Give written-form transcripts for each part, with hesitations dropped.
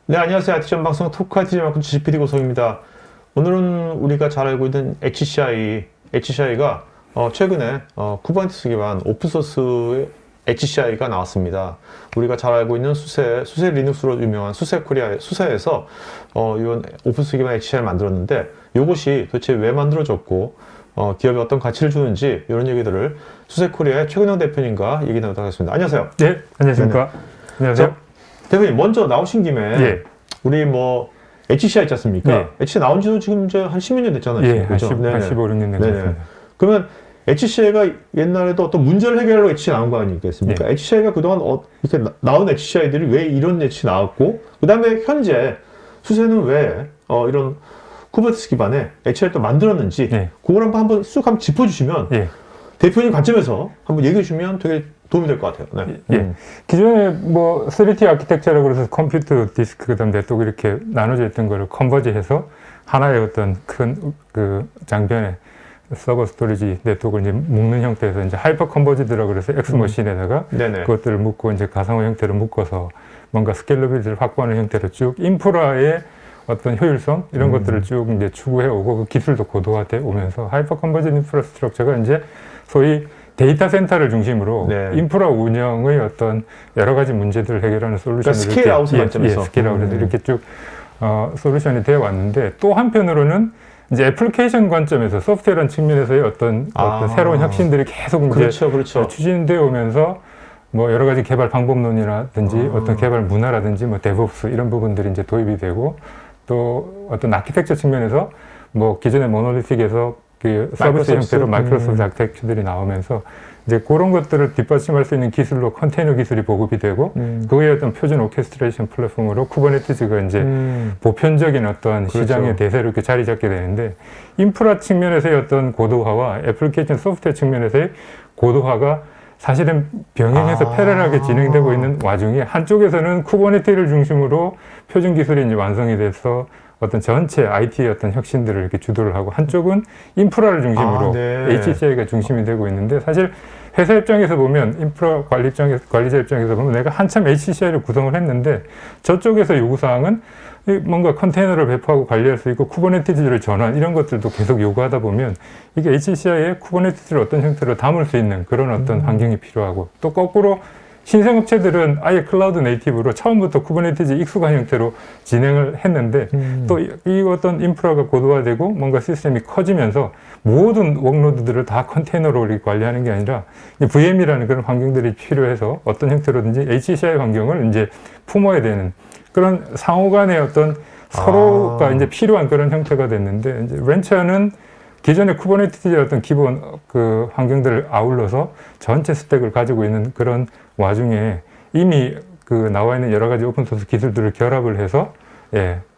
네, 안녕하세요. IT전 방송 토크 IT전만큼 주식 PD 고성입니다. 오늘은 우리가 잘 알고 있는 HCI가 최근에 쿠버네티스 기반 오픈소스의 HCI가 나왔습니다. 우리가 잘 알고 있는 수세 리눅스로 유명한 수세에서 이런 오픈소스 기반 HCI를 만들었는데, 이것이 도대체 왜 만들어졌고 기업에 어떤 가치를 주는지, 이런 얘기들을 수세코리아의 최근영 대표님과 얘기 나누도록 하겠습니다. 안녕하세요. 네, 안녕하십니까. 안녕하세요. 대표님, 먼저 나오신 김에 우리 HCI 있지 않습니까? HCI 나온 지도 지금 이제 한 10몇 년 됐잖아요. 예, 한 15, 16년 된 것 같습니다. 그러면 HCI가 옛날에도 어떤 문제를 해결하려고 HCI 나온 거 아니겠습니까? HCI가 그동안 이렇게 나온 HCI들이 왜 이런 HCI 나왔고, 그 다음에 현재 수세는 왜 이런 쿠버네티스 기반의 HCI를 또 만들었는지, 그걸 한번 쑥 한번 짚어주시면 대표님 관점에서 한번 얘기해 주시면 되게 도움이 될 것 같아요. 기존에 3D 아키텍처라고 그래서 컴퓨터 디스크, 그 다음 네트워크 이렇게 나눠져 있던 거를 컨버지해서 하나의 어떤 큰 장변에 서버 스토리지 네트워크를 이제 묶는 형태에서 이제 하이퍼 컨버지드라고 그래서 엑스머신에다가 그것들을 묶고 이제 가상화 형태로 묶어서 뭔가 스케일러빌리티를 확보하는 형태로 쭉 인프라의 어떤 효율성 이런 것들을 쭉 이제 추구해 오고, 그 기술도 고도화돼 오면서 하이퍼 컨버지드 인프라스트럭처가 이제 소위 데이터 센터를 중심으로 인프라 운영의 어떤 여러 가지 문제들을 해결하는 솔루션을 스케일 아웃의 관점에서 스케일 아웃에서 이렇게 쭉 솔루션이 되어 왔는데, 또 한편으로는 이제 애플리케이션 관점에서 소프트웨어라는 측면에서의 어떤 새로운 혁신들이 계속 이제 추진되어 오면서 여러 가지 개발 방법론이라든지 어떤 개발 문화라든지 데브옵스 이런 부분들이 이제 도입이 되고, 또 어떤 아키텍처 측면에서 기존의 모노리틱에서 그 서비스 형태로 마이크로소프트 아키텍처들이 나오면서 이제 그런 것들을 뒷받침할 수 있는 기술로 컨테이너 기술이 보급이 되고, 그거의 어떤 표준 오케스트레이션 플랫폼으로 쿠버네티스가 이제 보편적인 어떤 시장의 대세로 이렇게 자리 잡게 되는데, 인프라 측면에서의 어떤 고도화와 애플리케이션 소프트웨어 측면에서의 고도화가 사실은 병행해서 패러럴하게 진행되고 있는 와중에, 한쪽에서는 쿠버네티를 중심으로 표준 기술이 이제 완성이 돼서 어떤 전체 IT의 어떤 혁신들을 이렇게 주도를 하고, 한쪽은 인프라를 중심으로 HCI가 중심이 되고 있는데, 사실 회사 입장에서 보면, 인프라 관리자 입장에서 보면 내가 한참 HCI를 구성을 했는데 저쪽에서 요구사항은 뭔가 컨테이너를 배포하고 관리할 수 있고 쿠버네티즈를 전환 이런 것들도 계속 요구하다 보면, 이게 HCI에 쿠버네티즈를 어떤 형태로 담을 수 있는 그런 어떤 환경이 필요하고, 또 거꾸로 신생업체들은 아예 클라우드 네이티브로 처음부터 쿠버네티즈 익숙한 형태로 진행을 했는데, 또 이 어떤 인프라가 고도화되고 뭔가 시스템이 커지면서 모든 워크로드들을 다 컨테이너로 관리하는 게 아니라 VM이라는 그런 환경들이 필요해서 어떤 형태로든지 HCI 환경을 이제 품어야 되는 그런 상호 간의 어떤 서로가 이제 필요한 그런 형태가 됐는데, 이제 렌처는 기존의 쿠버네티즈의 어떤 기본 환경들을 아울러서 전체 스택을 가지고 있는 그런 와중에 이미 나와 있는 여러 가지 오픈소스 기술들을 결합을 해서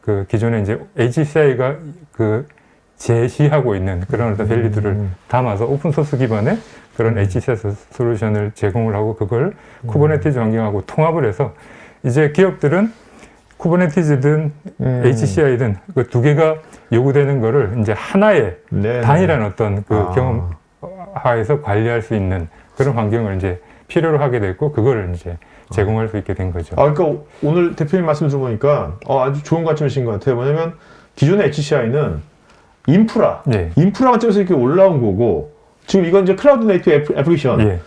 그 기존에 이제 HCI가 제시하고 있는 그런 어떤 밸류들을 담아서 오픈소스 기반의 그런 HCI 솔루션을 제공을 하고, 그걸 쿠버네티즈 환경하고 통합을 해서 이제 기업들은 쿠버네티즈든 HCI든 그 두 개가 요구되는 거를 이제 하나의 단일한 어떤 경험하에서 관리할 수 있는 그런 환경을 이제 필요로 하게 됐고, 그거를 이제 제공할 수 있게 된 거죠. 그러니까 오늘 대표님 말씀 들어보니까 아주 좋은 관점이신 것 같아요. 뭐냐면 기존의 HCI는 인프라 관점에서 이렇게 올라온 거고, 지금 이건 이제 클라우드 네이티브 애플리케이션,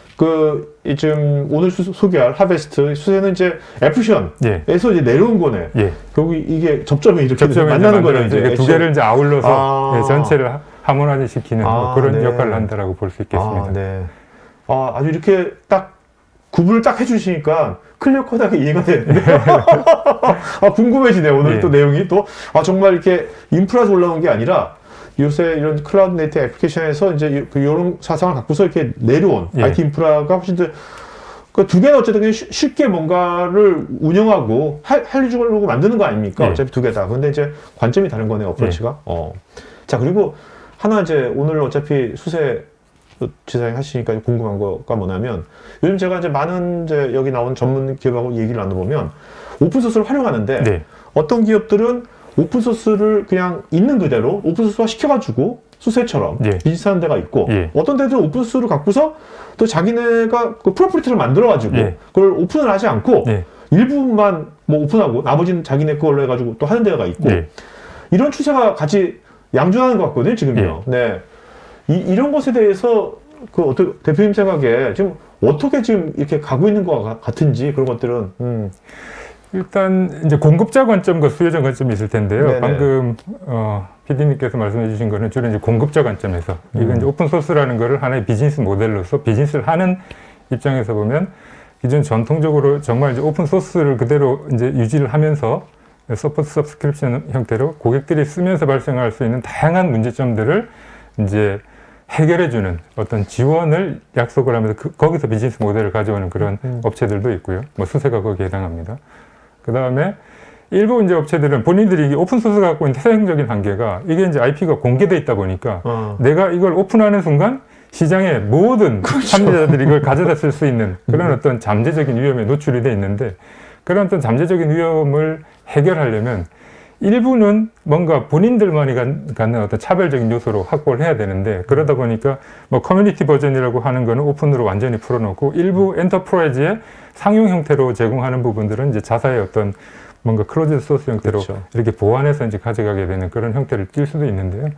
지금 오늘 소개할 하베스트 수세는 이제 애플리케이션에서 이제 내려온 거네. 결국 이게 접점이 이렇게 만나는 거네. 이제 두 개를 이제 아울러서 전체를 하모나이즈 시키는 그런 역할을 한다라고 볼 수 있겠습니다. 아주 이렇게 딱 구분을 딱 해주시니까 클리어컷하게 이해가 되는데 궁금해지네 오늘 또 내용이 또 정말 이렇게 인프라에서 올라온 게 아니라 요새 이런 클라우드 네이티브 애플리케이션에서 이제 이런 사상을 갖고서 이렇게 내려온 IT 인프라가 훨씬 더 그 두 개는 어쨌든 쉽게 뭔가를 운영하고 할리주고 만드는 거 아닙니까? 어차피 두 개 다. 근데 이제 관점이 다른 거네요, 어프로치가. 자, 그리고 하나 이제 오늘 어차피 수세 지사님 하시니까 궁금한 거가 뭐냐면, 요즘 제가 이제 많은 이제 여기 나온 전문 기업하고 얘기를 나눠보면 오픈소스를 활용하는데 어떤 기업들은 오픈소스를 그냥 있는 그대로 오픈소스화 시켜가지고 수세처럼 예. 비슷한 데가 있고 예. 어떤 데들은 오픈소스를 갖고서 또 자기네가 그 프로프리티를 만들어가지고 예. 그걸 오픈을 하지 않고 예. 일부분만 뭐 오픈하고 나머지는 자기네 걸로 해가지고 또 하는 데가 있고 예. 이런 추세가 같이 양존하는 것 같거든요 지금요. 네. 이런 것에 대해서 그 어떻게 대표님 생각에 지금 어떻게 지금 이렇게 가고 있는 것 같은지 그런 것들은 일단 이제 공급자 관점과 수요자 관점이 있을 텐데요. 네네. 방금 PD님께서 말씀해 주신 거는 주로 이제 공급자 관점에서 이건 이제 오픈 소스라는 거를 하나의 비즈니스 모델로서 비즈니스를 하는 입장에서 보면 기존 전통적으로 정말 이제 오픈 소스를 그대로 이제 유지를 하면서 서포트 서브스크립션 형태로 고객들이 쓰면서 발생할 수 있는 다양한 문제점들을 이제 해결해주는 어떤 지원을 약속을 하면서 거기서 비즈니스 모델을 가져오는 그런 업체들도 있고요. 뭐 수세가 거기에 해당합니다. 그 다음에 일부 이제 업체들은 본인들이 이게 오픈소스가 갖고 있는 태생적인 한계가 이게 이제 IP가 공개돼 있다 보니까 내가 이걸 오픈하는 순간 시장의 모든 참여자들이 이걸 가져다 쓸 수 있는 그런 어떤 잠재적인 위험에 노출이 돼 있는데 그런 어떤 잠재적인 위험을 해결하려면 일부는 뭔가 본인들만이 갖는 어떤 차별적인 요소로 확보를 해야 되는데 그러다 보니까 뭐 커뮤니티 버전이라고 하는 거는 오픈으로 완전히 풀어놓고 일부 엔터프라이즈의 상용 형태로 제공하는 부분들은 이제 자사의 어떤 뭔가 클로즈 소스 형태로 그렇죠. 이렇게 보완해서 이제 가져가게 되는 그런 형태를 띌 수도 있는데요.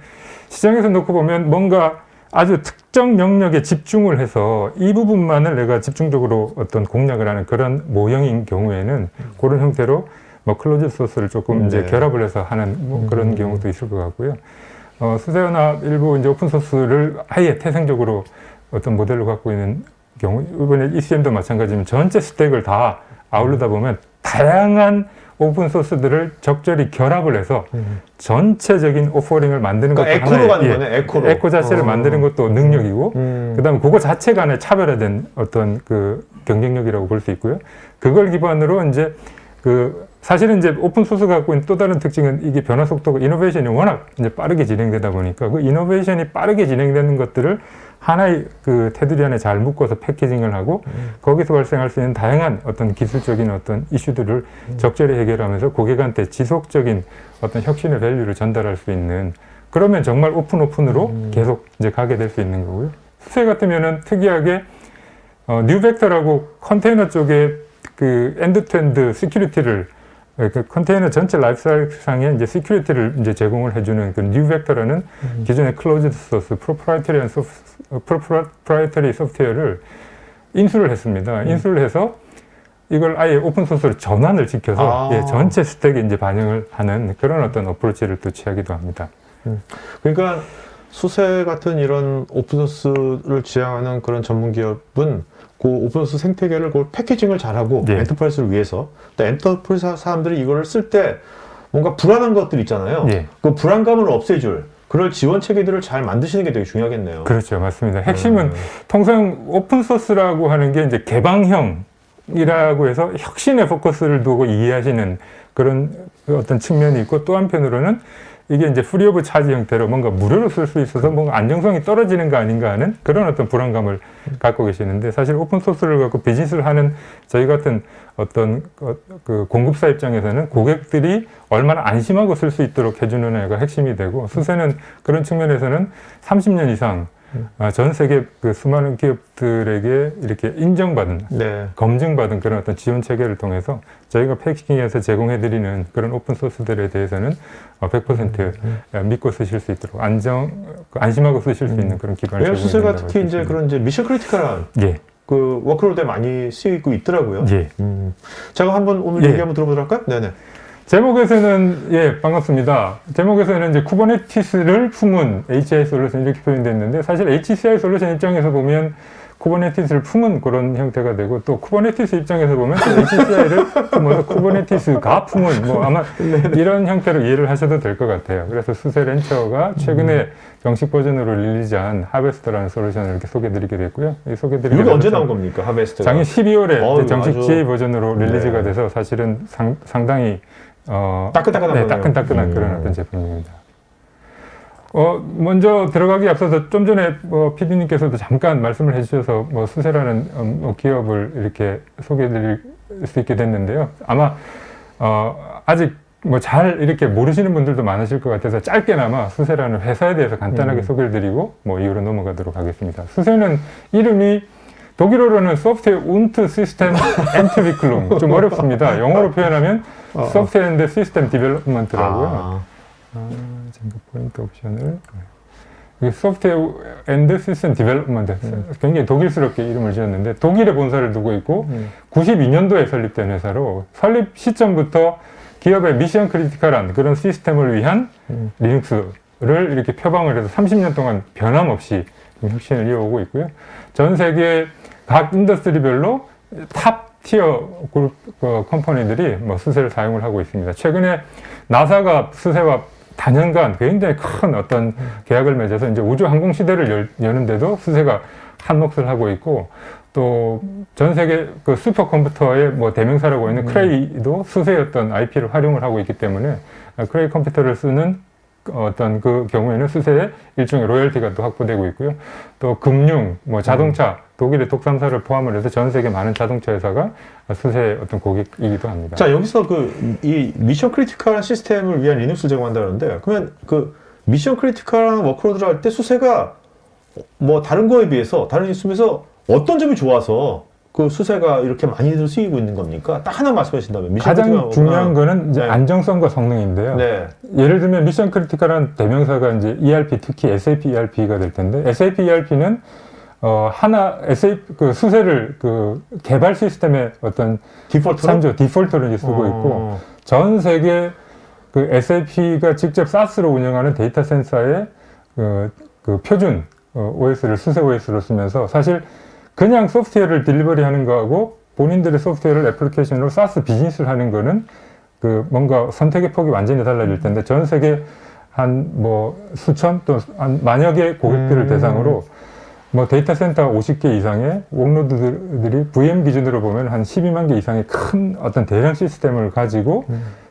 시장에서 놓고 보면 뭔가 아주 특정 영역에 집중을 해서 이 부분만을 내가 집중적으로 어떤 공략을 하는 그런 모형인 경우에는 그런 형태로 뭐 클로즈 소스를 조금 이제 결합을 해서 하는 뭐 그런 경우도 있을 것 같고요. 수세나 일부 이제 오픈 소스를 아예 태생적으로 어떤 모델로 갖고 있는 경우 이번에 ECM도 마찬가지지만 전체 스택을 다 아우르다 보면 다양한 오픈 소스들을 적절히 결합을 해서 전체적인 오퍼링을 만드는 것도 그러니까 에코로 가는 거네. 에코로. 에코 자체를 만드는 것도 능력이고 그다음에 그거 자체 간에 차별화된 어떤 그 경쟁력이라고 볼 수 있고요. 그걸 기반으로 이제 그 사실은 이제 오픈 소스가 갖고 있는 또 다른 특징은 이게 변화 속도가 이노베이션이 워낙 이제 빠르게 진행되다 보니까 그 이노베이션이 빠르게 진행되는 것들을 하나의 그 테두리 안에 잘 묶어서 패키징을 하고 거기서 발생할 수 있는 다양한 어떤 기술적인 어떤 이슈들을 적절히 해결하면서 고객한테 지속적인 어떤 혁신의 밸류를 전달할 수 있는 그러면 정말 오픈으로 계속 이제 가게 될 수 있는 거고요. 수세 같으면은 특이하게 뉴벡터라고 컨테이너 쪽에 그 엔드-투-엔드 시큐리티를 그 컨테이너 전체 라이프사이클상에 이제 시큐리티를 이제 제공을 해주는 그 뉴벡터라는 기존의 클로즈드 소스 프로프라이터리 소프트웨어를 인수를 했습니다. 인수를 해서 이걸 아예 오픈 소스로 전환을 시켜서 예, 전체 스택에 이제 반영을 하는 그런 어떤 어프로치를 또 취하기도 합니다. 그러니까 수세 같은 이런 오픈소스를 지향하는 그런 전문 기업은 그 오픈소스 생태계를 그 패키징을 잘하고 예. 엔터프라이즈를 위해서 또 엔터프라이즈 사람들이 이거를 쓸 때 뭔가 불안한 것들 있잖아요. 예. 그 불안감을 없애줄 그런 지원 체계들을 잘 만드시는 게 되게 중요하겠네요. 그렇죠, 맞습니다. 핵심은 통상 오픈소스라고 하는 게 이제 개방형이라고 해서 혁신의 포커스를 두고 이해하시는 그런 어떤 측면이 있고 또 한편으로는 이게 이제 프리 오브 차지 형태로 뭔가 무료로 쓸 수 있어서 뭔가 안정성이 떨어지는 거 아닌가 하는 그런 어떤 불안감을 갖고 계시는데 사실 오픈소스를 갖고 비즈니스를 하는 저희 같은 어떤 그 공급사 입장에서는 고객들이 얼마나 안심하고 쓸 수 있도록 해주는 애가 핵심이 되고 수세는 그런 측면에서는 30년 이상 전 세계 그 수많은 기업들에게 이렇게 인정받은, 네. 검증받은 그런 어떤 지원 체계를 통해서 저희가 패키징에서 제공해드리는 그런 오픈 소스들에 대해서는 100% 믿고 쓰실 수 있도록 안심하고 쓰실 수 있는 그런 기반을 제공해 수세가 드린다고 특히 이제 있습니다. 그런 이제 미션 크리티컬한 예. 그 워크로드에 많이 쓰이고 있더라고요. 예. 제가 한번 오늘 예. 얘기 한번 들어보도록 할까요? 네네. 제목에서는 예 반갑습니다. 제목에서는 이제 쿠버네티스를 품은 HCI 솔루션 이렇게 표현됐는데 사실 HCI 솔루션 입장에서 보면 쿠버네티스를 품은 그런 형태가 되고 또 쿠버네티스 입장에서 보면 또 HCI를 품어서 쿠버네티스가 품은 뭐 아마 이런 형태로 이해를 하셔도 될 것 같아요. 그래서 수세 렌처가 최근에 정식 버전으로 릴리즈한 하베스터라는 솔루션을 이렇게 소개드리게 됐고요. 이 소개드리게 이게 언제 나온 겁니까? 하베스트가. 작년 12월에 정식 아주... GA 버전으로 릴리즈가 네. 돼서 사실은 상당히 따끈따끈한 네, 따끈따끈한 그런 어떤 제품입니다. 먼저 들어가기 앞서서 좀 전에 PD님께서도 잠깐 말씀을 해주셔서 수세라는 기업을 이렇게 소개해드릴 수 있게 됐는데요. 아마 아직 뭐 잘 이렇게 모르시는 분들도 많으실 것 같아서 짧게나마 수세라는 회사에 대해서 간단하게 소개를 드리고 뭐 이후로 넘어가도록 하겠습니다. 수세는 이름이 독일어로는 Software und System Entwicklung, 좀 어렵습니다. 영어로 표현하면 Software and System Development라고요. 잠깐 포인트 옵션을 Software and System Development, 굉장히 독일스럽게 이름을 지었는데 독일에 본사를 두고 있고 92년도에 설립된 회사로 설립 시점부터 기업의 미션 크리티컬한 그런 시스템을 위한 리눅스를 이렇게 표방을 해서 30년 동안 변함없이 혁신을 이어오고 있고요. 전 세계 각 인더스트리별로 탑 티어 그룹 컴퍼니들이 뭐 수세를 사용을 하고 있습니다. 최근에 나사가 수세와 단연간 굉장히 큰 어떤 계약을 맺어서 이제 우주 항공 시대를 여는데도 수세가 한 몫을 하고 있고, 또 전 세계 그 슈퍼컴퓨터의 뭐 대명사라고 있는 크레이도 수세의 어떤 IP를 활용을 하고 있기 때문에 크레이 컴퓨터를 쓰는 어떤 그 경우에는 수세의 일종의 로열티가 또 확보되고 있고요. 또 금융, 뭐 자동차, 독일의 독삼사를 포함을 해서 전 세계 많은 자동차 회사가 수세의 어떤 고객이기도 합니다. 자, 여기서 이 미션 크리티컬한 시스템을 위한 리눅스를 제공한다는데, 그러면 그 미션 크리티컬한 워크로드를 할 때 수세가 뭐 다른 거에 비해서, 다른 시스템에서 어떤 점이 좋아서 그 수세가 이렇게 많이들 쓰이고 있는 겁니까? 딱 하나 말씀해 주신다면. 가장 중요한 거는 이제 안정성과 성능인데요. 네. 예를 들면 미션 크리티컬한 대명사가 이제 ERP, 특히 SAP ERP가 될 텐데, SAP ERP는 그 수세를 그 개발 시스템의 어떤 디폴트로 이제 쓰고 있고, 전 세계 그 SAP가 직접 SaaS로 운영하는 데이터 센서의 그 표준 OS를 수세 OS로 쓰면서, 사실 그냥 소프트웨어를 딜리버리 하는 거하고 본인들의 소프트웨어를 애플리케이션으로 SaaS 비즈니스를 하는 거는 그 뭔가 선택의 폭이 완전히 달라질 텐데, 전 세계 한 뭐 수천 또 한 만여 개 고객들을 대상으로 뭐 데이터 센터 50개 이상의 웍로드들이 VM 기준으로 보면 한 12만 개 이상의 큰 어떤 대량 시스템을 가지고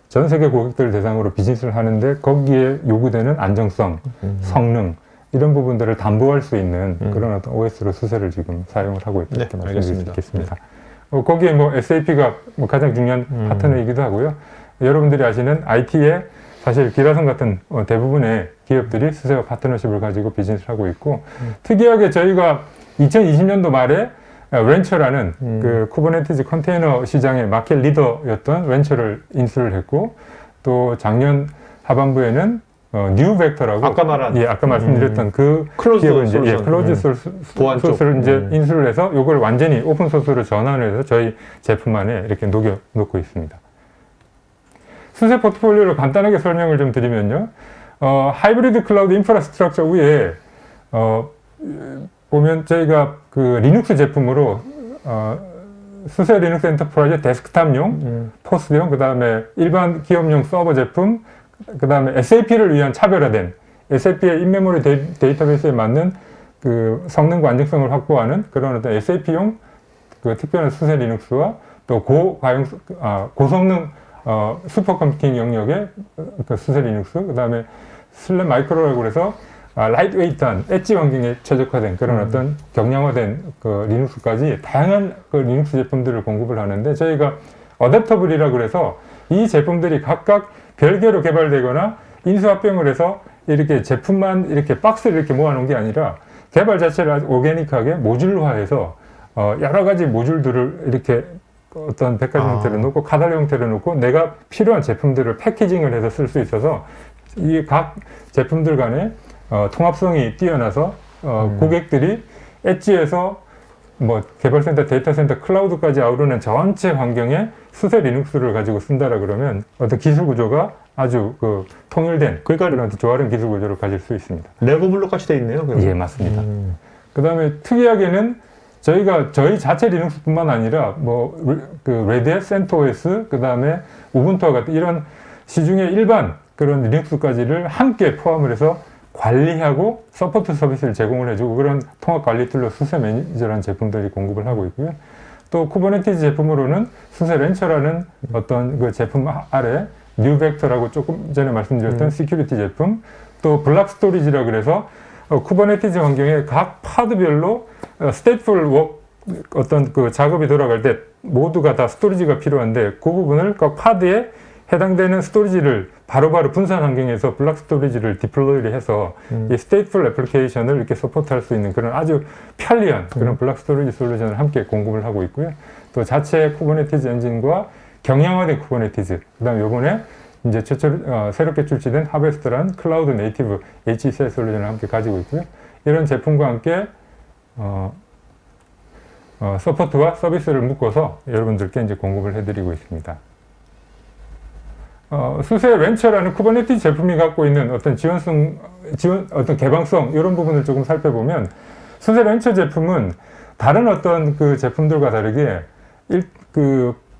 전 세계 고객들을 대상으로 비즈니스를 하는데, 거기에 요구되는 안정성, 성능, 이런 부분들을 담보할 수 있는 그런 어떤 OS로 수세를 지금 사용을 하고 있다, 이렇게 말씀드릴 수 있겠습니다. 네. 거기에 뭐 SAP가 뭐 가장 중요한 파트너이기도 하고요. 여러분들이 아시는 IT의 사실 기라성 같은 대부분의 기업들이 수세와 파트너십을 가지고 비즈니스를 하고 있고, 특이하게 저희가 2020년도 말에 렌처라는 그 쿠버네티즈 컨테이너 시장의 마켓 리더였던 렌처를 인수를 했고, 또 작년 하반부에는 뉴벡터라고 아까 말씀드렸던 그 기업을 이제 클로즈 소스를 이제 인수를 해서 이걸 완전히 오픈 소스로 전환을 해서 저희 제품 안에 이렇게 녹여 놓고 있습니다. 수세 포트폴리오를 간단하게 설명을 좀 드리면요, 하이브리드 클라우드 인프라스트럭처 위에 보면 저희가 그 리눅스 제품으로 수세 리눅스 엔터프라이즈 데스크탑용, 포스용, 그 다음에 일반 기업용 서버 제품, 그 다음에 SAP를 위한 차별화된 SAP의 인메모리 데이터베이스에 맞는 그 성능과 안정성을 확보하는 그런 어떤 SAP용 그 특별한 수세 리눅스와 또 고성능 슈퍼컴퓨팅 영역의 그 수세 리눅스, 그 다음에 슬램 마이크로라고 그래서 라이트웨이트한 엣지 환경에 최적화된 그런 어떤 경량화된 그 리눅스까지 다양한 그 리눅스 제품들을 공급을 하는데, 저희가 어댑터블이라고 그래서 이 제품들이 각각 별개로 개발되거나 인수합병을 해서 이렇게 제품만 이렇게 박스를 이렇게 모아놓은 게 아니라 개발 자체를 아주 오게닉하게 모듈화해서 여러 가지 모듈들을 이렇게 어떤 백화점 형태로 놓고 카탈로그 형태로 놓고 내가 필요한 제품들을 패키징을 해서 쓸 수 있어서 이 각 제품들 간의 통합성이 뛰어나서 고객들이 엣지에서 뭐 개발센터, 데이터센터, 클라우드까지 아우르는 전체 환경에 수세 리눅스를 가지고 쓴다라 그러면 어떤 기술 구조가 아주 그 통일된, 그러니까 그런 조화로운 기술 구조를 가질 수 있습니다. 레고 블록 같이 돼 있네요. 그러면. 예, 맞습니다. 그 다음에 특이하게는 저희가 저희 자체 리눅스뿐만 아니라 뭐 그 레드햇, 센토스, 그 다음에 우분투와 같은 이런 시중의 일반 그런 리눅스까지를 함께 포함을 해서 관리하고 서포트 서비스를 제공을 해주고, 그런 통합 관리 툴로 수세 매니저라는 제품들이 공급을 하고 있고요. 또 쿠버네티즈 제품으로는 수세 렌처라는 어떤 그 제품 아래 뉴벡터라고 조금 전에 말씀드렸던 시큐리티 제품, 또 블락 스토리지라 그래서 쿠버네티즈 환경의 각 파드별로 스테이트풀 워크 어떤 그 작업이 돌아갈 때 모두가 다 스토리지가 필요한데, 그 부분을 각 파드에 해당되는 스토리지를 바로바로 분산 환경에서 블록 스토리지를 디플로이를 해서 이 stateful 애플리케이션을 이렇게 서포트할 수 있는 그런 아주 편리한 그런 블록 스토리지 솔루션을 함께 공급을 하고 있고요. 또 자체 쿠버네티즈 엔진과 경량화된 쿠버네티즈, 그다음에 요번에 이제 새롭게 출시된 하베스트란 클라우드 네이티브 HCI 솔루션을 함께 가지고 있고요. 이런 제품과 함께 서포트와 서비스를 묶어서 여러분들께 이제 공급을 해드리고 있습니다. 수세 렌처라는 쿠버네티즈 제품이 갖고 있는 어떤 어떤 개방성 이런 부분을 조금 살펴보면 수세 렌처 제품은 다른 어떤 그 제품들과 다르게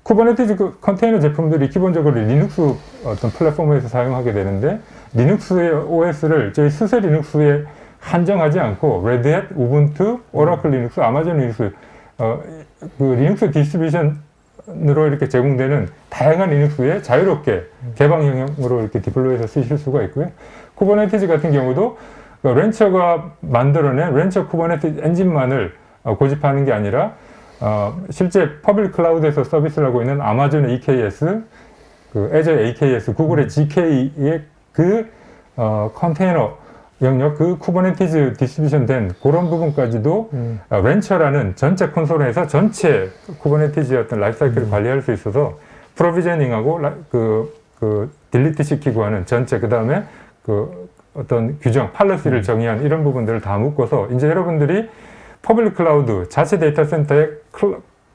쿠버네티즈 컨테이너 제품들이 기본적으로 리눅스 어떤 플랫폼에서 사용하게 되는데 리눅스의 OS를 저희 수세 리눅스에 한정하지 않고 레드햇, 우분투, 오라클 리눅스, 아마존 리눅스 그 리눅스 디스트리뷰션으로 이렇게 제공되는 다양한 리눅스에 자유롭게 개방 형용으로 이렇게 디플로이해서 쓰실 수가 있고요. 쿠버네티즈 같은 경우도 렌처가 만들어낸 렌처 쿠버네티즈 엔진만을 고집하는 게 아니라 실제 퍼블릭 클라우드에서 서비스를 하고 있는 아마존의 EKS, 그 애저의 AKS, 구글의 GK의 그 컨테이너 영역, 그 쿠버네티즈 디스트리뷰션 된 그런 부분까지도 렌처라는 전체 콘솔에서 전체 쿠버네티즈의 어떤 라이프 사이클을 관리할 수 있어서 프로비저닝하고 딜리트 시키고 하는 전체, 그 다음에 그 어떤 규정, 팔러시를 정의한 이런 부분들을 다 묶어서 이제 여러분들이 퍼블릭 클라우드 자체 데이터 센터의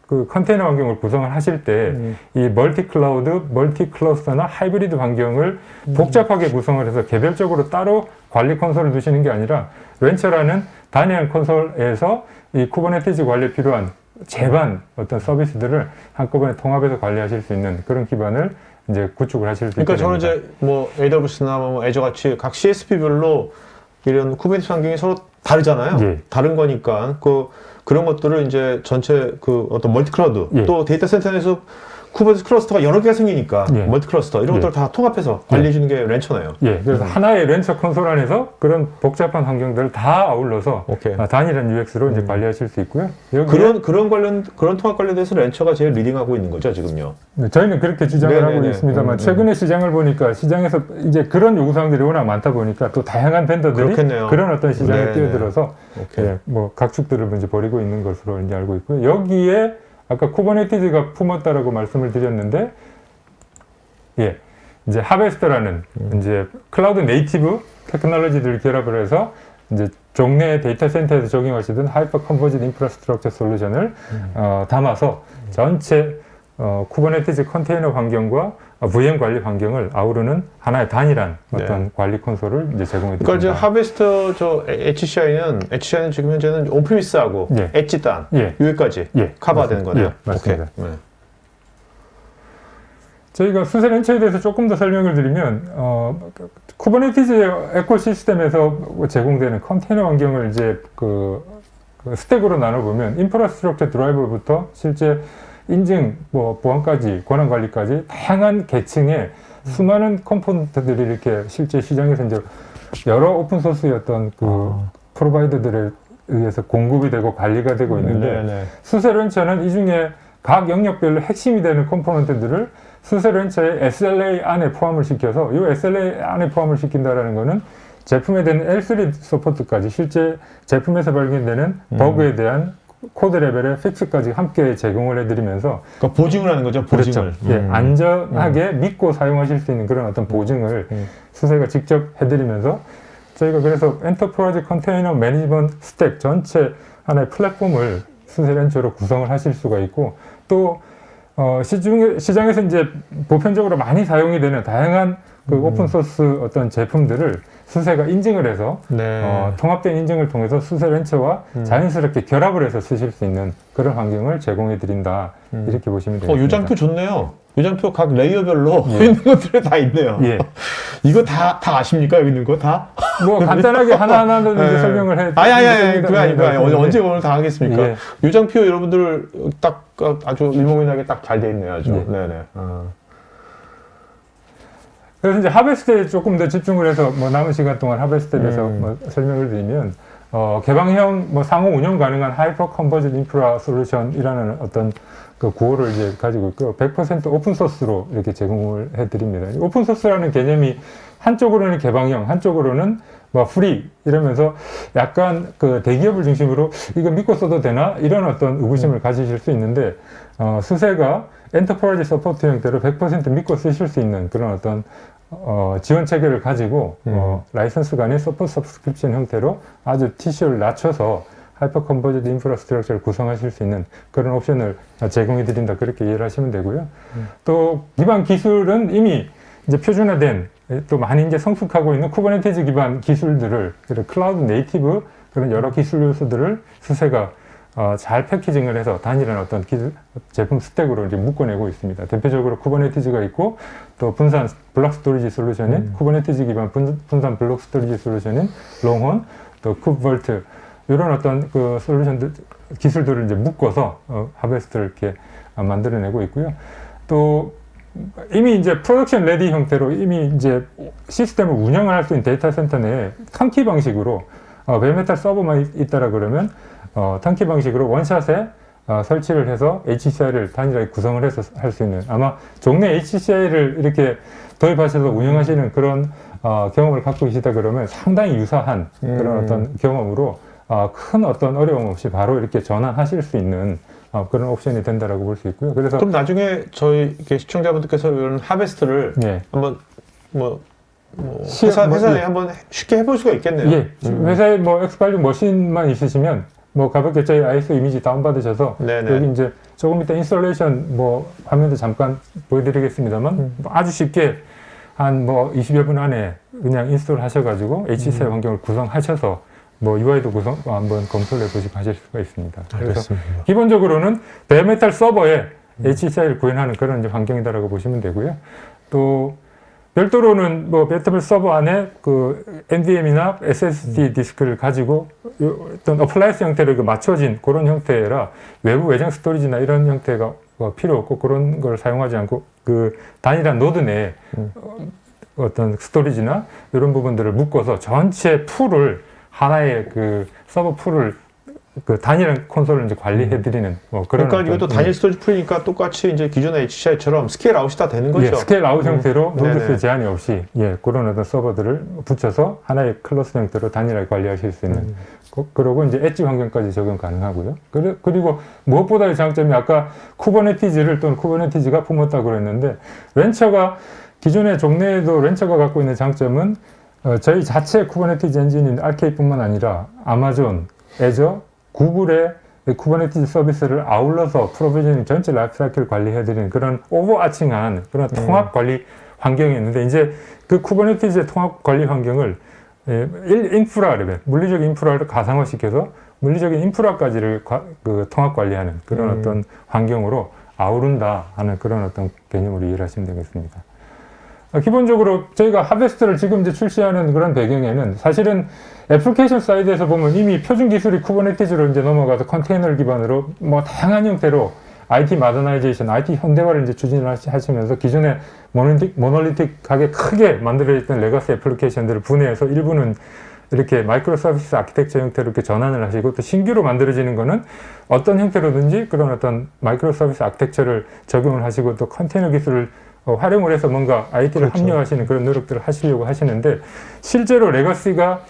그 컨테이너 환경을 구성을 하실 때 이 멀티 클라우드, 멀티 클러스터나 하이브리드 환경을 복잡하게 구성을 해서 개별적으로 따로 관리 콘솔을 두시는 게 아니라 렌처라는 단일 콘솔에서 이 쿠버네티즈 관리에 필요한 제반 어떤 서비스들을 한꺼번에 통합해서 관리하실 수 있는 그런 기반을 이제 구축을 하실 수 있게 그러니까 됩니다. 저는 이제 뭐 AWS나 뭐 애저 같이 각 CSP별로 이런 쿠버네티즈 환경이 서로 다르잖아요. 예. 다른 거니까 그런 것들을 이제 전체 그 어떤 멀티 클라우드 예. 또 데이터 센터 내에서 쿠버네티즈 클러스터가 여러 개가 생기니까 예. 멀티 클러스터 이런 것들을 다 통합해서 관리해 주는 게 렌처네요. 예, 그래서 하나의 렌처 콘솔 안에서 그런 복잡한 환경들을 다 아울러서 오케이. 단일한 UX로 이제 관리하실 수 있고요. 여기에 그런 통합 관련돼서 렌처가 제일 리딩하고 있는 거죠, 지금요. 네, 저희는 그렇게 주장을 네네네. 하고 있습니다만 최근에 시장을 보니까 시장에서 이제 그런 요구사항들이 워낙 많다 보니까 또 다양한 벤더들이 그렇겠네요. 그런 어떤 시장에 네네. 뛰어들어서 오케이. 예, 뭐 각축들을 이제 벌이고 있는 것으로 이제 알고 있고요. 여기에 아까 쿠버네티즈가 품었다라고 말씀을 드렸는데, 예, 이제 하베스트라는 이제 클라우드 네이티브 테크놀로지들을 결합을 해서 이제 종래 데이터 센터에서 적용하시던 하이퍼 컨버지드 인프라스트럭처 솔루션을 담아서 전체 쿠버네티즈 컨테이너 환경과 VM 관리 환경을 아우르는 하나의 단일한 어떤 관리 콘솔을 이제 제공해 드립니다. 그러니까 이제 하베스트 HCI는 지금 현재는 온프리미스하고 예. 엣지 단 예. 여기까지 예, 커버가 되는 거네요. 예, 맞습니다. 오케이. 네. 저희가 수세 렌처에 대해서 조금 더 설명을 드리면 쿠버네티즈 에코시스템에서 제공되는 컨테이너 환경을 이제 그 스택으로 나눠보면 인프라스트럭처 드라이버부터 실제 인증, 뭐 보안까지, 권한 관리까지 다양한 계층의 수많은 컴포넌트들이 이렇게 실제 시장에서 이제 여러 오픈 소스의 어떤 그 프로바이더들에 의해서 공급이 되고 관리가 되고 있는데 네네. 수세 렌처는 이 중에 각 영역별로 핵심이 되는 컴포넌트들을 수세 렌처의 SLA 안에 포함을 시켜서 이 SLA 안에 포함을 시킨다라는 거는 제품에 대한 L3 서포트까지 실제 제품에서 발견되는 버그에 대한 코드 레벨의 픽스까지 함께 제공을 해드리면서 그러니까 보증을 하는 거죠, 보증을. 그렇죠. 예, 안전하게 믿고 사용하실 수 있는 그런 어떤 보증을 수세가 직접 해드리면서 저희가 그래서 엔터프라이즈 컨테이너 매니지먼트 스택 전체 하나의 플랫폼을 수세 렌처로 구성을 하실 수가 있고 또 시장에서 이제 보편적으로 많이 사용이 되는 다양한 그 오픈소스 어떤 제품들을 수세가 인증을 해서 네. 통합된 인증을 통해서 수세 렌처와 자연스럽게 결합을 해서 쓰실 수 있는 그런 환경을 제공해 드린다 이렇게 보시면 되겠습니다. 요장표 좋네요. 요장표 각 레이어별로 있는 것들이 다 있네요. 예. 이거 다 아십니까? 여기 있는 거 다? 뭐 간단하게 하나하나 이제 설명을 해. 아니, 그거 아니고 언제 오늘 다 하겠습니까? 예. 요장표 여러분들 딱 아주 일목요연하게 딱 잘 돼 있네요, 아주. 예. 네네. 그래서 이제 하베스트에 조금 더 집중을 해서 뭐 남은 시간 동안 하베스트에 대해서 뭐 설명을 드리면 개방형 상호 운영 가능한 하이퍼 컨버전 인프라 솔루션이라는 어떤 그 구호를 이제 가지고 있고요. 100% 오픈 소스로 이렇게 제공을 해드립니다. 오픈 소스라는 개념이 한쪽으로는 개방형, 한쪽으로는 프리 이러면서 약간 그 대기업을 중심으로 이거 믿고 써도 되나 이런 어떤 의구심을 가지실 수 있는데 수세가 엔터프라이즈 서포트 형태로 100% 믿고 쓰실 수 있는 그런 어떤 지원 체계를 가지고 라이선스가 아닌 서포트 서브스크립션 형태로 아주 TCO를 낮춰서 하이퍼 컨버전 인프라스트럭처를 구성하실 수 있는 그런 옵션을 제공해 드린다 그렇게 이해를 하시면 되고요. 또 기반 기술은 이미 이제 표준화된 또 많이 이제 성숙하고 있는 쿠버네티즈 기반 기술들을 클라우드 네이티브 그런 여러 기술 요소들을 수세가 잘 패키징을 해서 단일한 어떤 제품 스택으로 이제 묶어내고 있습니다. 대표적으로 쿠버네티즈가 있고 또 분산 블록 스토리지 솔루션인 쿠버네티즈 기반 분산 블록 스토리지 솔루션인 롱혼 또 쿠버볼트 이런 어떤 그 솔루션들 기술들을 이제 묶어서 하베스트를 이렇게 만들어내고 있고요. 또 이미 이제 프로덕션 레디 형태로 이미 이제 시스템을 운영을 할 수 있는 데이터 센터 내에 턴키 방식으로 베어메탈 서버만 있다라 그러면 턴키 방식으로 원샷에 설치를 해서 HCI를 단일하게 구성을 해서 할 수 있는 아마 종래 HCI를 이렇게 도입하셔서 운영하시는 그런 경험을 갖고 계시다 그러면 상당히 유사한 그런 어떤 경험으로 큰 어떤 어려움 없이 바로 이렇게 전환하실 수 있는 그런 옵션이 된다라고 볼 수 있고요. 그래서 그럼 나중에 저희 이렇게 시청자분들께서 이런 하베스트를 예. 한번 회사에 한번 쉽게 해볼 수가 있겠네요. 예. 회사에 엑스팔륨 머신만 있으시면 가볍게 저희 ISO 이미지 다운받으셔서 네네. 여기 이제 조금 이따 인스톨레이션 화면도 잠깐 보여드리겠습니다만 아주 쉽게 한 20여 분 안에 그냥 인스톨 하셔가지고 HCI 환경을 구성하셔서 UI도 한번 검토를 해보시고 하실 수가 있습니다. 그래서 알겠습니다. 기본적으로는 베어메탈 서버에 HCI를 구현하는 그런 이제 환경이다라고 보시면 되고요. 또 별도로는 베어메탈 서버 안에 그 NVMe나 SSD 디스크를 가지고 어떤 어플라이언스 형태로 맞춰진 그런 형태라 외부 외장 스토리지나 이런 형태가 필요 없고 그런 걸 사용하지 않고 그 단일한 노드 내에 어떤 스토리지나 이런 부분들을 묶어서 전체 풀을 하나의 그 서버 풀을 그 단일한 콘솔을 이제 관리해드리는 그런. 그러니까 이것도 단일 스토리지 풀이니까 똑같이 이제 기존의 HCI처럼 스케일 아웃이 다 되는 거죠. 예, 스케일 아웃 형태로 노드수 네네. 제한이 없이 그런 어떤 서버들을 붙여서 하나의 클러스 형태로 단일하게 관리하실 수 있는. 그리고 이제 엣지 환경까지 적용 가능하고요. 그리고 무엇보다의 장점이 아까 쿠버네티즈를 또는 쿠버네티즈가 품었다고 그랬는데 렌처가 기존의 종래에도 렌처가 갖고 있는 장점은 저희 자체 쿠버네티즈 엔진인 RK뿐만 아니라 아마존, 애저, 구글의 쿠버네티즈 서비스를 아울러서 프로비저닝 전체 라이프사이클을 관리해드리는 그런 오버아칭한 그런 통합 관리 환경이 있는데 이제 그 쿠버네티즈의 통합 관리 환경을 인프라 레벨, 물리적 인프라를 가상화시켜서 물리적인 인프라까지를 그 통합 관리하는 그런 어떤 환경으로 아우른다 하는 그런 어떤 개념으로 이해를 하시면 되겠습니다. 기본적으로 저희가 하베스트를 지금 이제 출시하는 그런 배경에는 사실은 애플리케이션 사이드에서 보면 이미 표준 기술이 쿠버네티즈로 이제 넘어가서 컨테이너 기반으로 다양한 형태로 IT 마더나이제이션, IT 현대화를 이제 추진을 하시면서 기존에 모놀리틱하게 크게 만들어졌던 레거시 애플리케이션들을 분해해서 일부는 이렇게 마이크로 서비스 아키텍처 형태로 이렇게 전환을 하시고 또 신규로 만들어지는 거는 어떤 형태로든지 그런 어떤 마이크로 서비스 아키텍처를 적용을 하시고 또 컨테이너 기술을 활용을 해서 뭔가 IT를 그렇죠. 합류하시는 그런 노력들을 하시려고 하시는데 실제로 레거시가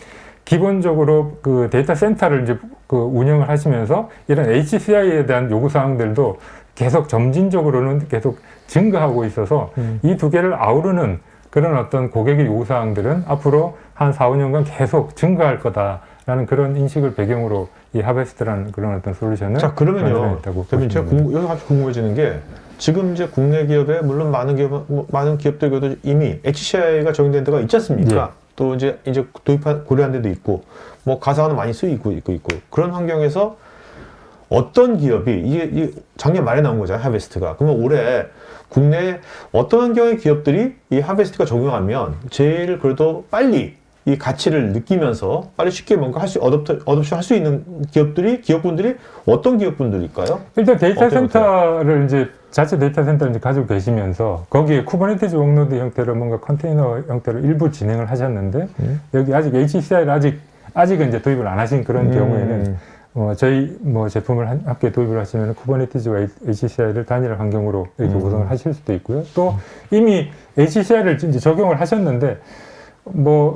기본적으로 그 데이터 센터를 이제 그 운영을 하시면서 이런 HCI에 대한 요구 사항들도 계속 점진적으로는 계속 증가하고 있어서 이 두 개를 아우르는 그런 어떤 고객의 요구 사항들은 앞으로 한 4, 5년간 계속 증가할 거다라는 그런 인식을 배경으로 이 하베스트라는 그런 어떤 솔루션을 자, 그러면요. 만들어냈다고 그러면 제가 여기서 같이 궁금해지는 게 지금 이제 국내 기업에 물론 많은 기업들도 이미 HCI가 적용된 데가 있지 않습니까? 또 이제 고려한 데도 있고 가상화는 많이 쓰이고 있고 그런 환경에서 어떤 기업이 이게 작년 말에 나온 거잖아요, 하베스트가. 그러면 올해 국내에 어떤 환경의 기업들이 이 하베스트가 적용하면 제일 그래도 빨리 이 가치를 느끼면서 빨리 쉽게 뭔가 어댑션 할 수 있는 기업분들이 어떤 기업분들일까요? 일단 데이터 센터를 이제 자체 데이터 센터를 이제 가지고 계시면서 거기에 쿠버네티즈 웍노드 형태로 뭔가 컨테이너 형태로 일부 진행을 하셨는데 여기 아직 HCI를 아직 아직은 이제 도입을 안 하신 그런 경우에는 저희 제품을 함께 도입을 하시면 쿠버네티즈와 HCI를 단일 환경으로 이렇게 구성을 하실 수도 있고요. 또 이미 HCI를 이제 적용을 하셨는데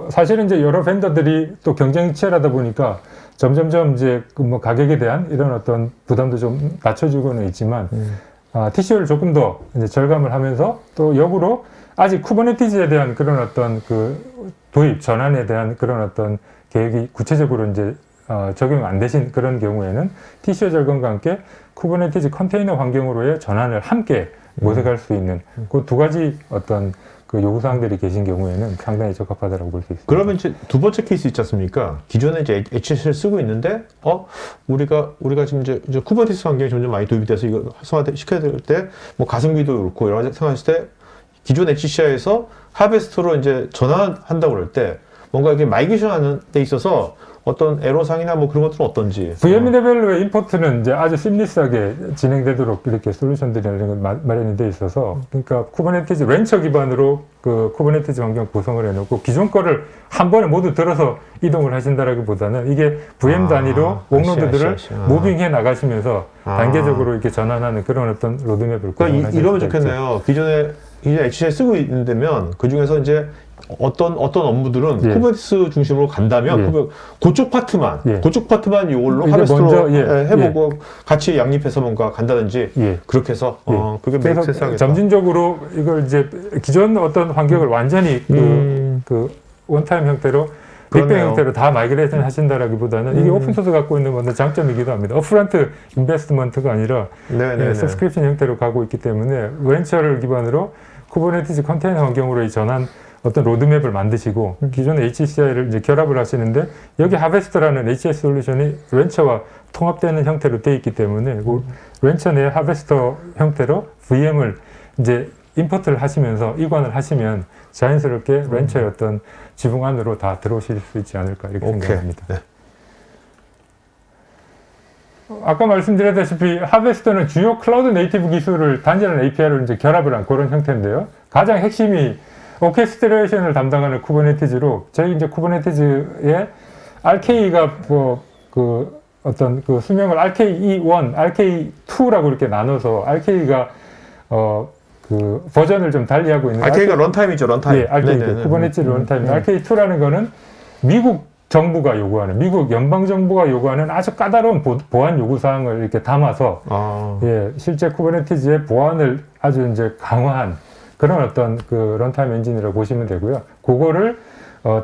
사실은 이제 여러 벤더들이 또 경쟁이 치열하다 보니까 점점점 이제 가격에 대한 이런 어떤 부담도 좀 낮춰주고는 있지만 TCO를 조금 더 이제 절감을 하면서 또 역으로 아직 쿠버네티즈에 대한 그런 어떤 그 도입 전환에 대한 그런 어떤 계획이 구체적으로 이제 적용 안 되신 그런 경우에는 TCO 절감과 함께 쿠버네티즈 컨테이너 환경으로의 전환을 함께 모색할 수 있는 그 두 가지 어떤 그 요구사항들이 계신 경우에는 상당히 적합하다고 볼 수 있습니다. 그러면 이제 두 번째 케이스 있지 않습니까? 기존에 이제 HC를 쓰고 있는데, 우리가 지금 이제 쿠버네티즈 환경이 점점 많이 도입이 돼서 이거 활성화 시켜야 될 때, 가성비도 그렇고 여러 가지 생각했을 때, 기존 HCI에서 하베스트로 이제 전환한다고 그럴 때, 뭔가 이렇게 마이그레이션 하는 데 있어서 어떤 애로사항이나 그런 것들은 어떤지. VM 레벨로의 임포트는 이제 아주 심리스하게 진행되도록 이렇게 솔루션들이 이런 건 마련이 돼 있어서, 그러니까 쿠버네티즈 렌처 기반으로 그 쿠버네티즈 환경 구성을 해놓고 기존 거를 한 번에 모두 들어서 이동을 하신다라기보다는 이게 VM 단위로 웍노드들을 무빙해 나가시면서 단계적으로 이렇게 전환하는 그런 어떤 로드맵을 구성을 하실 이러면 수가 좋겠네요. 기존에 HCI 쓰고 있는데면 그 중에서 이제 어떤 업무들은 쿠버네티즈 중심으로 간다면 그쪽 파트만 이걸로 하베스트로 해보고 같이 양립해서 뭔가 간다든지 그렇게 해서 그게 그래서 점진적으로 이걸 이제 기존 어떤 환경을 완전히 그 원타임 형태로 빅뱅 형태로 다 마이그레이션 하신다라기보다는 이게 오픈소스 갖고 있는 어떤 장점이기도 합니다. 업프런트 인베스트먼트가 아니라 서브스크립션 형태로 가고 있기 때문에 벤처를 기반으로 쿠버네티즈 컨테이너 환경으로의 전환 어떤 로드맵을 만드시고 기존의 HCI를 이제 결합을 하시는데 여기 하베스터라는 HCI 솔루션이 렌처와 통합되는 형태로 되어 있기 때문에 그 렌처 내 하베스터 형태로 VM을 이제 임포트를 하시면서 이관을 하시면 자연스럽게 렌처의 어떤 지붕 안으로 다 들어오실 수 있지 않을까 이렇게 생각합니다. 네. 아까 말씀드렸다시피 하베스터는 주요 클라우드 네이티브 기술을 단순한 API로 이제 결합을 한 그런 형태인데요. 가장 핵심이 오케스트레이션을 담당하는 쿠버네티즈로 저희 이제 쿠버네티즈의 RK가 어떤 그 수명을 RKE1, RK2라고 이렇게 나눠서 RK가 그 버전을 좀 달리하고 있는 RK가 런타임이죠, 런타임. 예, RK 쿠버네티즈 런타임. RK2라는 거는 미국 정부가 요구하는, 미국 연방 정부가 요구하는 아주 까다로운 보안 요구 사항을 이렇게 담아서 실제 쿠버네티즈의 보안을 아주 이제 강화한 그런 어떤 그 런타임 엔진이라고 보시면 되고요. 그거를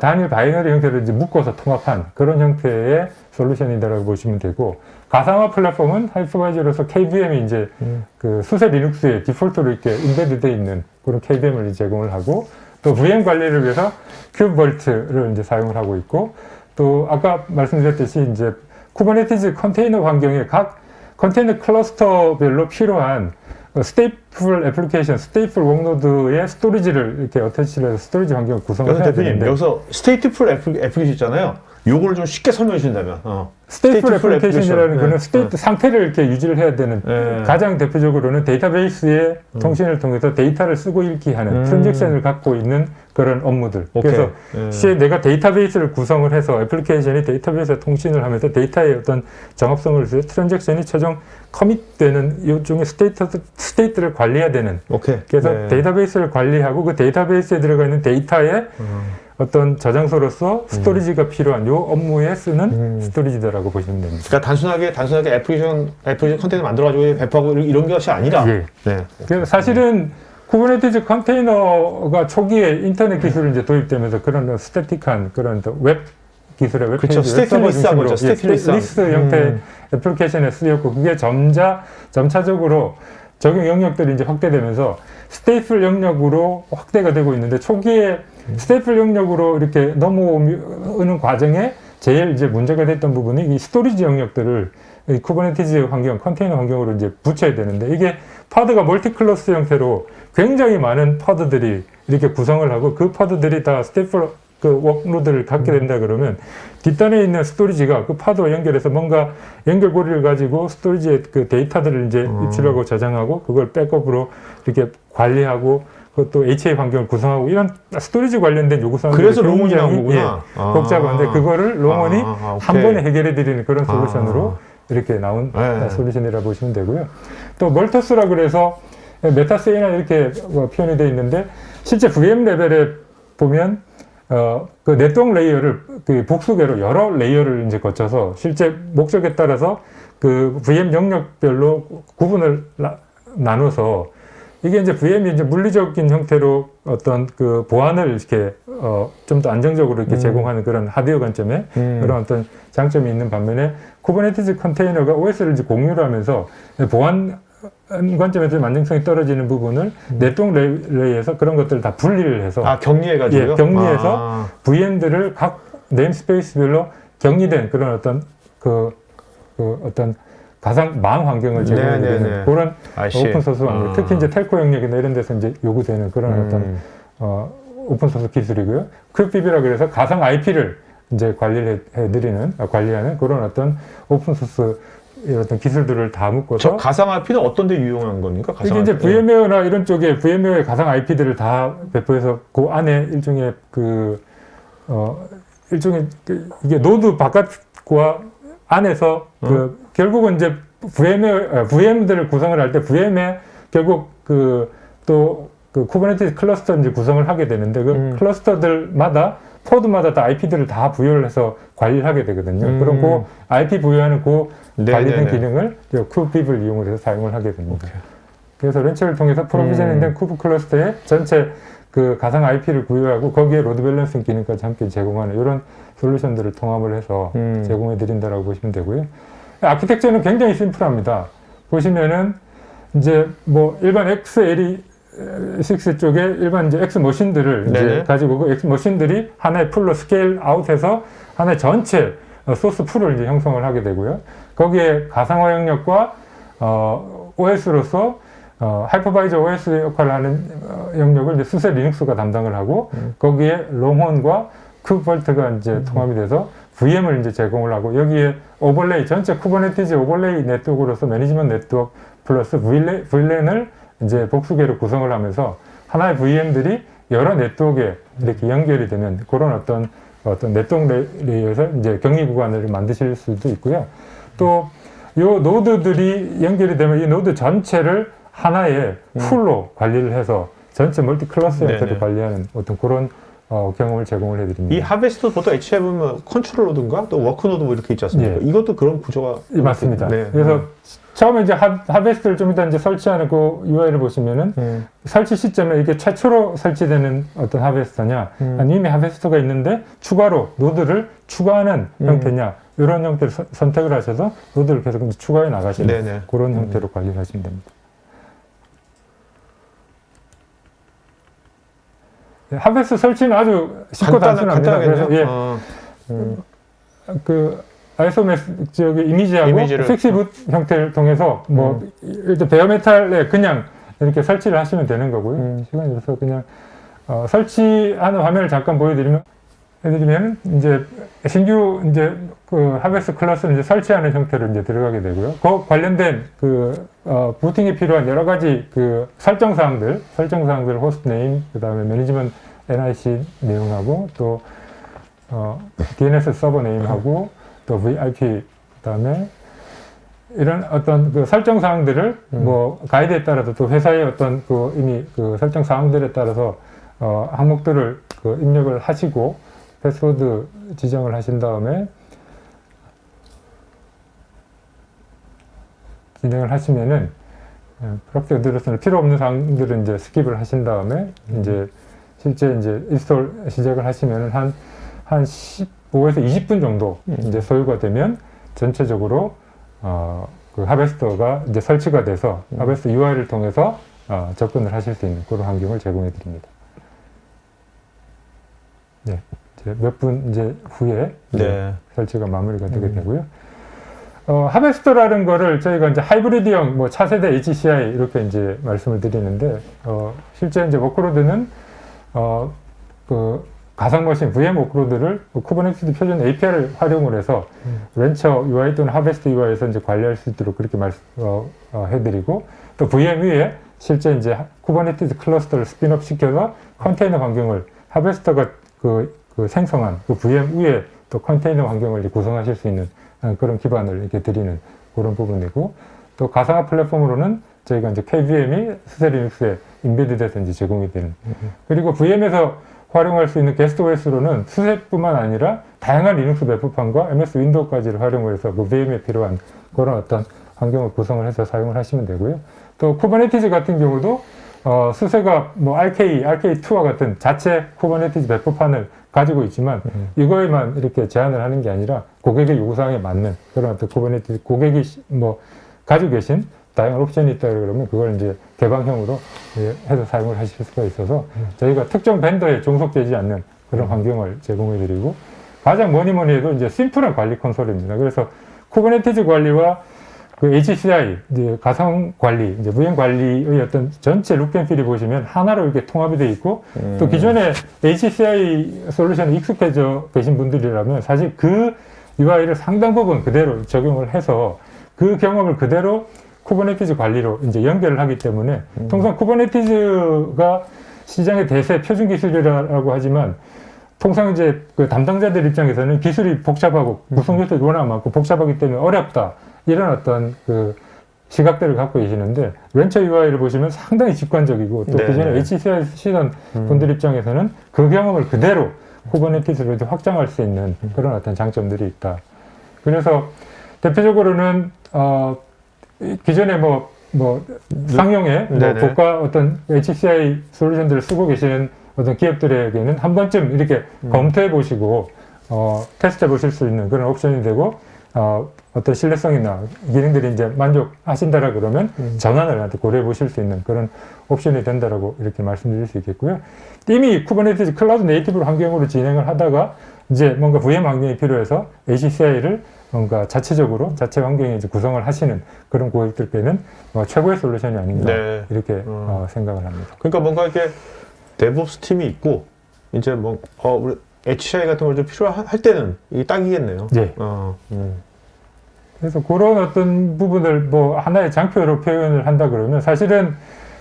단일 바이너리 형태로 이제 묶어서 통합한 그런 형태의 솔루션이다라고 보시면 되고, 가상화 플랫폼은 하이퍼바이저로서 KVM이 이제 그 수세 리눅스에 디폴트로 이렇게 인베드 되어 있는 그런 KVM을 제공을 하고, 또 VM 관리를 위해서 큐브볼트를 이제 사용을 하고 있고, 또 아까 말씀드렸듯이 이제 쿠버네티즈 컨테이너 환경에 각 컨테이너 클러스터별로 필요한 스테이플 애플리케이션, 스테이플 웍노드의 스토리지를 이렇게 어태치를 해서 스토리지 환경을 구성을 해야 되는데, 여기서 스테이트풀 애플리케이션 있잖아요. 요거를 좀 쉽게 설명해 주신다면. 스테이플 애플리케이션이라는 거는 스테이트 상태를 이렇게 유지를 해야 되는, 가장 대표적으로는 데이터베이스의 통신을 통해서 데이터를 쓰고 읽기 하는 트랜잭션을 갖고 있는 그런 업무들. 그래서 시에 내가 데이터베이스를 구성을 해서 애플리케이션이 데이터베이스에 통신을 하면서 데이터의 어떤 정합성을 위해서 트랜잭션이 최종 커밋되는 일종의 스테이트를 관리해야 되는. 그래서 데이터베이스를 관리하고 그 데이터베이스에 들어가 있는 데이터의 어떤 저장소로서 스토리지가 필요한 요 업무에 쓰는 스토리지다라고 보시면 됩니다. 그러니까 단순하게 애플리케이션 컨테이너 만들어가지고 배포하고 이런 것이 아니라. 그래서 사실은 쿠버네티즈 컨테이너가 초기에 인터넷 기술이 이제 도입되면서 그런 스태틱한 그런 웹 기술의 웹페이지, 스테이트리스한 거죠. 스테이트리스 형태의 애플리케이션에 쓰였고, 그게 점차적으로 적용 영역들이 이제 확대되면서 스테이플 영역으로 확대가 되고 있는데, 초기에 스테이플 영역으로 이렇게 넘어오는 과정에 제일 이제 문제가 됐던 부분이 이 스토리지 영역들을 이 쿠버네티즈 환경, 컨테이너 환경으로 이제 붙여야 되는데, 이게 파드가 멀티클러스 형태로 굉장히 많은 파드들이 이렇게 구성을 하고, 그 파드들이 다 스테이플 그 워크로드를 갖게 된다 그러면 뒷단에 있는 스토리지가 그 파드와 연결해서 뭔가 연결고리를 가지고 스토리지의 그 데이터들을 이제 입출하고 저장하고 그걸 백업으로 이렇게 관리하고 그것도 HA 환경을 구성하고 이런 스토리지 관련된 요구사항들이 그래서 롱원이 나온 거구나. 예, 복잡한데 그거를 롱원이 한 번에 해결해 드리는 그런 솔루션으로 이렇게 나온 솔루션이라고 보시면 되고요. 또 멀터스라 그래서 메타세이나 이렇게 표현이 되어 있는데 실제 VM 레벨에 보면 그 네트워크 레이어를 그 복수계로 여러 레이어를 이제 거쳐서 실제 목적에 따라서 그 VM 영역별로 구분을 나눠서 이게 이제 VM이 이제 물리적인 형태로 어떤 그 보안을 이렇게 좀 더 안정적으로 이렇게 제공하는 그런 하드웨어 관점에 그런 어떤 장점이 있는 반면에 쿠버네티스 컨테이너가 OS를 이제 공유를 하면서 보안 관점에서 좀 안정성이 떨어지는 부분을 네트워크 레이에서 그런 것들을 다 분리를 해서 격리해가지고요? 예, 격리해서 VM들을 각 네임스페이스별로 격리된 그런 어떤 그 어떤 가상 환경을 제공해드리는 그런 오픈소스 환경, 특히 이제 텔코 영역이나 이런 데서 이제 요구되는 그런 어떤 오픈소스 기술이고요. 퀵비비라 그래서 가상 IP를 이제 관리하는 그런 어떤 오픈소스 어떤 기술들을 다 묶어서. 저 가상 IP는 어떤 데 유용한 겁니까? 이게 이제 VM웨어나 이런 쪽에 VM웨어의 가상 IP들을 다 배포해서 그 안에 일종의 이게 노드 바깥과 안에서 결국은 이제 VM들을 구성을 할 때 VM에 결국 또 쿠버네티스 클러스터 이제 구성을 하게 되는데 그 클러스터들마다 포드마다 다 IP들을 다 부여를 해서 관리를 하게 되거든요. 그럼 그 IP 부여하는 그 관리된 기능을 쿠브빅을 이용해서 사용을 하게 됩니다. 그래서 렌처를 통해서 프로비저닝된 쿠브 클러스터에 전체 그 가상 IP를 구현하고 거기에 로드 밸런싱 기능까지 함께 제공하는 이런 솔루션들을 통합을 해서 제공해 드린다라고 보시면 되고요. 아키텍처는 굉장히 심플합니다. 보시면은 이제 뭐 일반 XLE6 쪽에 일반 이제 X 머신들을 이제 가지고 그 X 머신들이 하나의 풀로 스케일 아웃해서 하나의 전체 소스 풀을 이제 형성을 하게 되고요. 거기에 가상화 영역과 OS로서 하이퍼바이저 OS 역할을 하는 영역을 이제 수세 리눅스가 담당을 하고 거기에 롱혼과 쿠버볼트가 이제 통합이 돼서 VM을 이제 제공을 하고 여기에 오버레이 전체 쿠버네티즈 오버레이 네트워크로서 매니지먼트 네트워크 플러스 VLAN을 이제 복수계로 구성을 하면서 하나의 VM들이 여러 네트워크에 이렇게 연결이 되면 그런 어떤 네트워크 레이어에서 이제 격리 구간을 만드실 수도 있고요. 또 요 노드들이 연결이 되면 이 노드 전체를 하나의 풀로 관리를 해서 전체 멀티 클래스 형태로 관리하는 어떤 그런 경험을 제공을 해드립니다. 이 하베스트 보통 애초에 보면 컨트롤 노드인가 또 워크 노드 뭐 이렇게 있지 않습니까? 이것도 그런 구조가 맞습니다. 그래서 처음에 이제 하베스트를 좀 이따 이제 설치하는 그 UI를 보시면은 설치 시점에 이게 최초로 설치되는 어떤 하베스터냐, 아니면 이미 하베스터가 있는데 추가로 노드를 추가하는 형태냐 이런 형태를 선택을 하셔서 노드를 계속 이제 추가해 나가시는 그런 형태로 관리를 하시면 됩니다. 하베스트 설치는 아주 쉽고 단순합니다. 그래서 그 아이소메스 지역의 이미지하고 픽시붓 형태를 통해서 뭐 일단 베어메탈에 그냥 이렇게 설치를 하시면 되는 거고요. 시간이 들어서 그냥 설치하는 화면을 잠깐 보여드리면 이제 신규 이제 그 하베스트 클래스를 이제 설치하는 형태로 이제 들어가게 되고요. 그 관련된 부팅에 필요한 여러 가지 그 설정 사항들 호스트 네임, 그 다음에 매니지먼트 NIC 내용하고 또 DNS 서버 네임하고 또 VIP, 그 다음에 이런 어떤 그 설정 사항들을 뭐 가이드에 따라서 또 회사의 어떤 그 이미 그 설정 사항들에 따라서 항목들을 그 입력을 하시고 패스워드 지정을 하신 다음에 진행을 하시면은 프로젝트 어드레스는 필요 없는 사항들은 이제 스킵을 하신 다음에 이제 실제 이제 인스톨 시작을 하시면은 한 15에서 20분 정도 이제 소요가 되면 전체적으로 그 하베스터가 이제 설치가 돼서 하베스터 UI를 통해서 접근을 하실 수 있는 그런 환경을 제공해 드립니다. 네, 이제 몇 분 이제 후에 설치가 마무리가 되게 되고요. 하베스터라는 거를 저희가 이제 하이브리드형 뭐 차세대 HCI 이렇게 이제 말씀을 드리는데 실제 이제 워크로드는 그 가상머신 VM 워크로드를 쿠버네티스 표준 API를 활용을 해서 렌처 UI 또는 하베스트 UI에서 이제 관리할 수 있도록 그렇게 해드리고 또 VM 위에 실제 이제 쿠버네티스 클러스터를 스핀업 시켜서 컨테이너 환경을 하베스터가 그 생성한 그 VM 위에 또 컨테이너 환경을 구성하실 수 있는 그런 기반을 이렇게 드리는 그런 부분이고, 또 가상화 플랫폼으로는 저희가 이제 KVM이 수세 리눅스에 인베드돼서 이제 제공이 되는. 그리고 VM에서 활용할 수 있는 게스트 OS로는 수세뿐만 아니라 다양한 리눅스 배포판과 MS 윈도우까지를 활용을 해서 그 VM에 필요한 그런 어떤 환경을 구성을 해서 사용을 하시면 되고요. 또 쿠버네티즈 같은 경우도 수세가 뭐 RK2와 같은 자체 쿠버네티즈 배포판을 가지고 있지만 이거에만 이렇게 제한을 하는 게 아니라 고객의 요구사항에 맞는 그런 어떤 쿠버네티즈, 고객이 뭐 가지고 계신 다양한 옵션이 있다 그러면 그걸 이제 개방형으로 해서 사용을 하실 수가 있어서 저희가 특정 벤더에 종속되지 않는 그런 환경을 제공해 드리고, 가장 뭐니 해도 이제 심플한 관리 콘솔입니다. 그래서 쿠버네티즈 관리와 그 HCI, 이제 가상 관리, 이제 VM 관리의 어떤 전체 룩앤필이 보시면 하나로 이렇게 통합이 되어 있고, 또 기존에 HCI 솔루션에 익숙해져 계신 분들이라면 사실 그 UI를 상당 부분 그대로 적용을 해서 그 경험을 그대로 쿠버네티즈 관리로 이제 연결을 하기 때문에 통상 쿠버네티즈가 시장의 대세 표준 기술이라고 하지만 통상 이제 그 담당자들 입장에서는 기술이 복잡하고 구성 요소도 워낙 많고 복잡하기 때문에 어렵다, 이런 어떤 그 시각들을 갖고 계시는데, 벤처 UI를 보시면 상당히 직관적이고 또 기존에 HCI 쓰시던 분들 입장에서는 그 경험을 그대로 쿠버네티즈로 확장할 수 있는 그런 어떤 장점들이 있다. 그래서 대표적으로는 기존에 뭐 상용의 뭐 고가 어떤 HCI 솔루션들을 쓰고 계시는 어떤 기업들에게는 한 번쯤 이렇게 검토해 보시고 테스트해 보실 수 있는 그런 옵션이 되고, 어떤 신뢰성이나 기능들이 이제 만족하신다라 그러면 전환을 고려해 보실 수 있는 그런 옵션이 된다라고 이렇게 말씀드릴 수 있겠고요. 이미 쿠버네티즈 클라우드 네이티브 환경으로 진행을 하다가 이제 뭔가 VM 환경이 필요해서 HCI를 뭔가 자체적으로 자체 환경에 이제 구성을 하시는 그런 고객들께는 최고의 솔루션이 아닌가 이렇게 생각을 합니다. 그러니까 뭔가 이렇게 데브옵스 팀이 있고 이제 뭐 우리 HCI 같은 걸 좀 필요할 때는 이게 딱이겠네요. 네. 그래서 그런 어떤 부분을 뭐 하나의 장표로 표현을 한다 그러면 사실은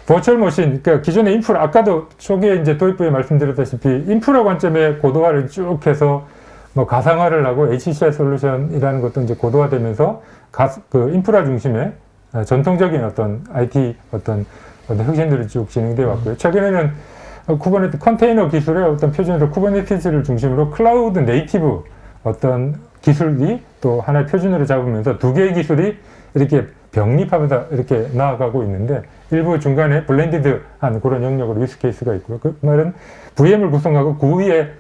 버추얼 머신, 그러니까 기존의 인프라, 아까도 초기에 이제 도입부에 말씀드렸다시피 인프라 관점의 고도화를 쭉 해서 뭐 가상화를 하고 HCI 솔루션이라는 것도 이제 고도화되면서 그 인프라 중심의 전통적인 어떤 IT 어떤 혁신들이 쭉 진행되어 왔고요. 최근에는 쿠버네티즈 컨테이너 기술의 어떤 표준으로 쿠버네티즈를 중심으로 클라우드 네이티브 어떤 기술이 또 하나의 표준으로 잡으면서 두 개의 기술이 이렇게 병립하면서 이렇게 나아가고 있는데, 일부 중간에 블렌디드한 그런 영역으로 유스 케이스가 있고요. 그 말은 VM을 구성하고 그 위에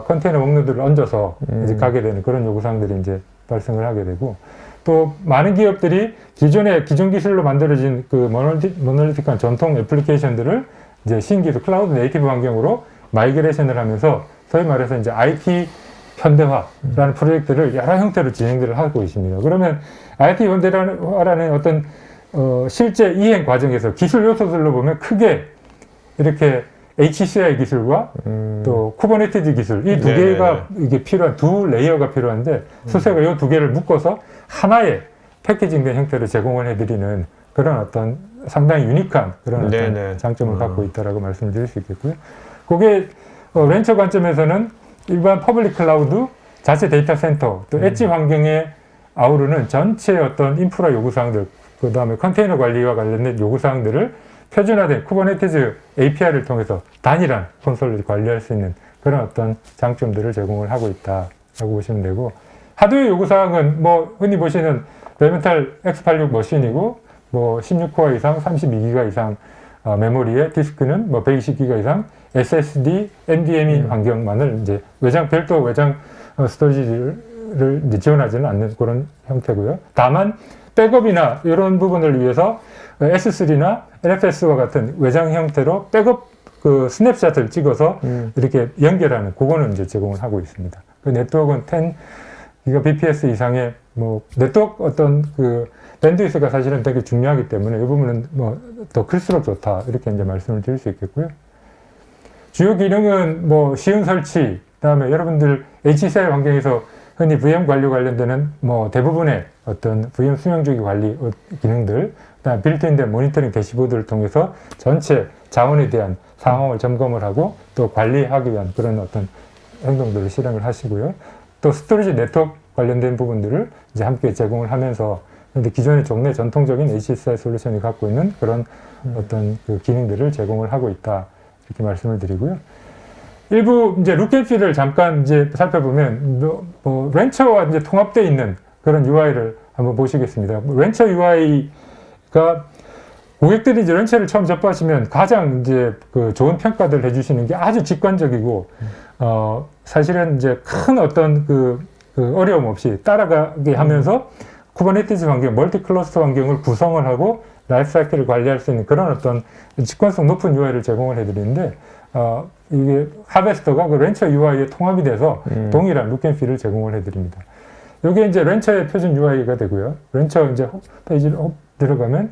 컨테이너 목록들을 얹어서 이제 가게 되는 그런 요구사항들이 이제 발생을 하게 되고, 또 많은 기업들이 기존 기술로 만들어진 그 모노리틱한 전통 애플리케이션들을 이제 신기술 클라우드 네이티브 환경으로 마이그레이션을 하면서 소위 말해서 이제 IT 현대화라는 프로젝트를 여러 형태로 진행들을 하고 있습니다. 그러면 IT 현대화라는 어떤 실제 이행 과정에서 기술 요소들로 보면 크게 이렇게 HCI 기술과 또 쿠버네티즈 기술, 이 두 개가 이게 필요한 두 레이어가 필요한데, 수세가 이 두 개를 묶어서 하나의 패키징된 형태로 제공을 해드리는 그런 어떤 상당히 유니크한 그런 어떤 장점을 갖고 있다라고 말씀드릴 수 있겠고요. 그게 벤처 관점에서는 일반 퍼블릭 클라우드, 자체 데이터 센터, 또 엣지 환경에 아우르는 전체 어떤 인프라 요구사항들, 그 다음에 컨테이너 관리와 관련된 요구사항들을 표준화된 쿠버네티즈 API를 통해서 단일한 콘솔을 관리할 수 있는 그런 어떤 장점들을 제공을 하고 있다라고 보시면 되고, 하드웨어 요구사항은 뭐 흔히 보시는 벨메탈 X86 머신이고, 뭐 16코어 이상, 32기가 이상 메모리에 디스크는 뭐 120기가 이상, SSD, NVMe 환경만을 이제 별도 외장 스토리지를 이제 지원하지는 않는 그런 형태고요. 다만 백업이나 이런 부분을 위해서 S3나 LFS와 같은 외장 형태로 백업 그 스냅샷을 찍어서 이렇게 연결하는 그거는 이제 제공을 하고 있습니다. 그 네트워크는 10GBps 이상의 뭐 네트워크 어떤 그 밴드위스가 사실은 되게 중요하기 때문에 이 부분은 뭐 더 클수록 좋다, 이렇게 이제 말씀을 드릴 수 있겠고요. 주요 기능은 뭐 쉬운 설치, 그다음에 여러분들 HCI 환경에서 흔히 VM 관리 관련되는 뭐 대부분의 어떤 VM 수명주기 관리 기능들, 빌트인된 모니터링 대시보드를 통해서 전체 자원에 대한 상황을 점검을 하고 또 관리하기 위한 그런 어떤 행동들을 실행을 하시고요. 또 스토리지 네트워크 관련된 부분들을 이제 함께 제공을 하면서 근데 기존의 종래 전통적인 HSI 솔루션이 갖고 있는 그런 어떤 그 기능들을 제공을 하고 있다 이렇게 말씀을 드리고요. 일부 이제 룩앤필을 잠깐 이제 살펴보면 렌처와 이제 통합되어 있는 그런 UI를 한번 보시겠습니다. 렌처 UI가 고객들이 이제 렌처를 처음 접하시면 가장 이제 그 좋은 평가들을 해주시는 게 아주 직관적이고 사실은 이제 큰 어떤 그 어려움 없이 따라가게 하면서 쿠버네티스 환경, 멀티 클러스터 환경을 구성을 하고 라이프 사이클을 관리할 수 있는 그런 어떤 직관성 높은 UI를 제공을 해드리는데 이게 하베스터가 그 렌처 UI에 통합이 돼서 동일한 룩앤필을 제공을 해드립니다. 이게 이제 렌처의 표준 UI가 되고요. 렌처 이제 페이지로 들어가면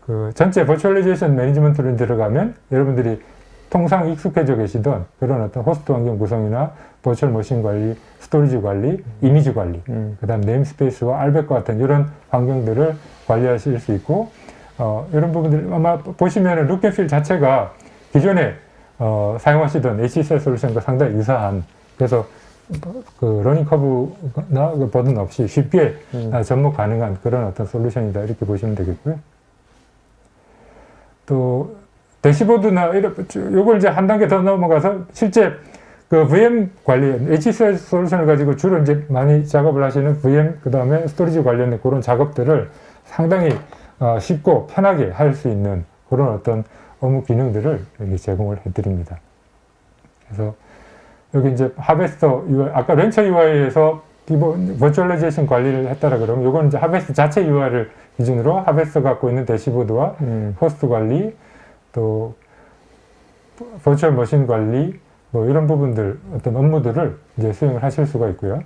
그 전체 버추얼리제이션 매니지먼트로 들어가면 여러분들이 통상 익숙해져 계시던 그런 어떤 호스트 환경 구성이나 버추얼 머신 관리, 스토리지 관리, 이미지 관리, 그 다음 네임스페이스와 알백과 같은 이런 환경들을 관리하실 수 있고, 이런 부분들 아마 보시면은 룩앤필 자체가 기존에 사용하시던 HSI 솔루션과 상당히 유사한, 그래서 그 러닝 커브나 그 버든 없이 쉽게 접목 가능한 그런 어떤 솔루션이다 이렇게 보시면 되겠고요. 또 대시보드나 요걸 이제 한 단계 더 넘어가서 실제 그 VM 관리, HSI 솔루션을 가지고 주로 이제 많이 작업을 하시는 VM, 그 다음에 스토리지 관련된 그런 작업들을 상당히 쉽고 편하게 할 수 있는 그런 어떤 업무 기능들을 여기 제공을 해드립니다. 그래서 여기 이제 하베스터 UI, 아까 렌처 UI에서 기본 버추얼라이제이션 관리를 했다라 그러면 요건 이제 하베스터 자체 UI를 기준으로 하베스터 갖고 있는 대시보드와 호스트 관리, 또 버추얼 머신 관리, 뭐 이런 부분들 어떤 업무들을 이제 수행을 하실 수가 있고요.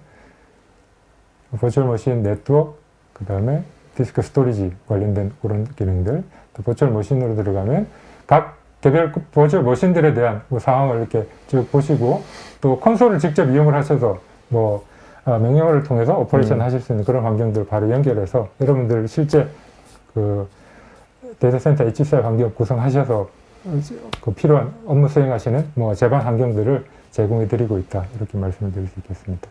버추얼 머신 네트워크, 그 다음에 디스크 스토리지 관련된 그런 기능들, 또 버추얼 머신으로 들어가면 각 개별 버추얼 머신들에 대한 뭐 상황을 이렇게 쭉 보시고, 또 콘솔을 직접 이용을 하셔서 뭐 명령어를 통해서 오퍼레이션 하실 수 있는 그런 환경들 바로 연결해서 여러분들 실제 그 데이터 센터 HCI 환경 구성하셔서 그 필요한 업무 수행하시는 뭐 제반 환경들을 제공해 드리고 있다 이렇게 말씀을 드릴 수 있겠습니다.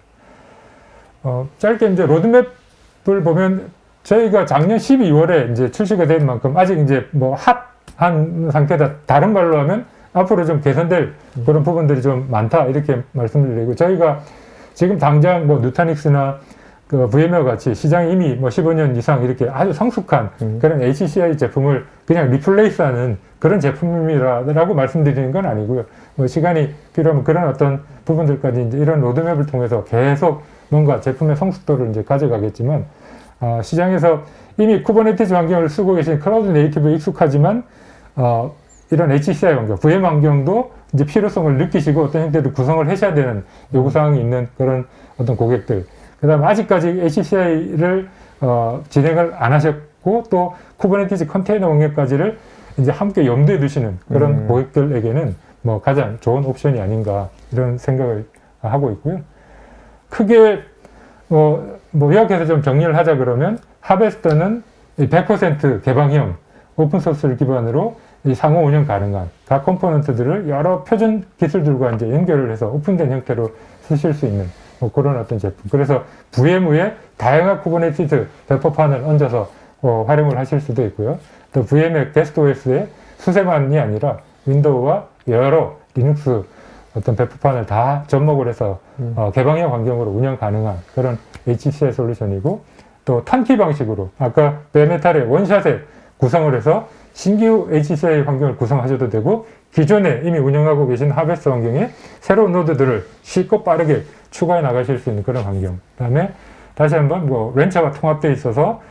짧게 이제 로드맵을 보면 저희가 작년 12월에 이제 출시가 된 만큼 아직 이제 뭐 핫한 상태다. 다른 말로 하면 앞으로 좀 개선될 그런 부분들이 좀 많다 이렇게 말씀을 드리고, 저희가 지금 당장 뭐 누타닉스나 그 VM웨어 같이 시장이 이미 뭐 15년 이상 이렇게 아주 성숙한 그런 HCI 제품을 그냥 리플레이스하는 그런 제품이라고 말씀드리는 건 아니고요. 뭐 시간이 필요하면 그런 어떤 부분들까지 이제 이런 로드맵을 통해서 계속 뭔가 제품의 성숙도를 이제 가져가겠지만, 시장에서 이미 쿠버네티스 환경을 쓰고 계신 클라우드 네이티브에 익숙하지만 이런 HCI 환경, VM 환경도 이제 필요성을 느끼시고 어떤 형태로 구성을 하셔야 되는 요구사항이 있는 그런 어떤 고객들, 그 다음 아직까지 HCI를 진행을 안 하셨고 또 쿠버네티스 컨테이너 영역까지를 이제 함께 염두에 두시는 그런 고객들에게는 뭐 가장 좋은 옵션이 아닌가 이런 생각을 하고 있고요. 크게 뭐 요약해서 좀 정리를 하자 그러면, 하베스터는 100% 개방형 오픈소스를 기반으로 이 상호 운영 가능한 각 컴포넌트들을 여러 표준 기술들과 이제 연결을 해서 오픈된 형태로 쓰실 수 있는 뭐 그런 어떤 제품. 그래서 VM에 다양한 쿠버네티스 배포판을 얹어서 활용을 하실 수도 있고요. 또 VM의 게스트 OS에 수세만이 아니라 윈도우와 여러 리눅스 어떤 배포판을 다 접목을 해서 개방형 환경으로 운영 가능한 그런 HCI 솔루션이고, 또 턴키 방식으로 아까 베메탈의 원샷에 구성을 해서 신규 HCI 환경을 구성하셔도 되고, 기존에 이미 운영하고 계신 하베스터 환경에 새로운 노드들을 쉽고 빠르게 추가해 나가실 수 있는 그런 환경. 그 다음에 다시 한번 뭐 렌처가 통합되어 있어서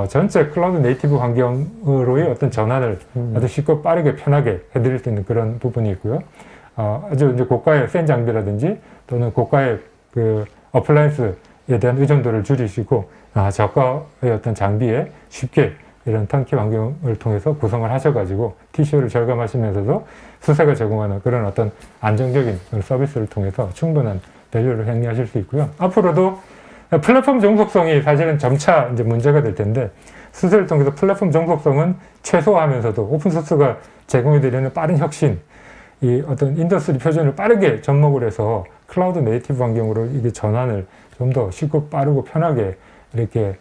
전체 클라우드 네이티브 환경으로의 어떤 전환을 아주 쉽고 빠르게 편하게 해드릴 수 있는 그런 부분이 있고요. 아주 이제 고가의 센 장비라든지 또는 고가의 그 어플라이언스에 대한 의존도를 줄이시고 저가의 어떤 장비에 쉽게 이런 턴키 환경을 통해서 구성을 하셔가지고 TCO를 절감하시면서도 수세가 제공하는 그런 어떤 안정적인 서비스를 통해서 충분한 밸류를 행리하실 수 있고요. 앞으로도 플랫폼 종속성이 사실은 점차 이제 문제가 될 텐데, 수세를 통해서 플랫폼 정속성은 최소화하면서도 오픈소스가 제공해 드리는 빠른 혁신, 이 어떤 인더스트리 표준을 빠르게 접목을 해서 클라우드 네이티브 환경으로 이게 전환을 좀 더 쉽고 빠르고 편하게 이렇게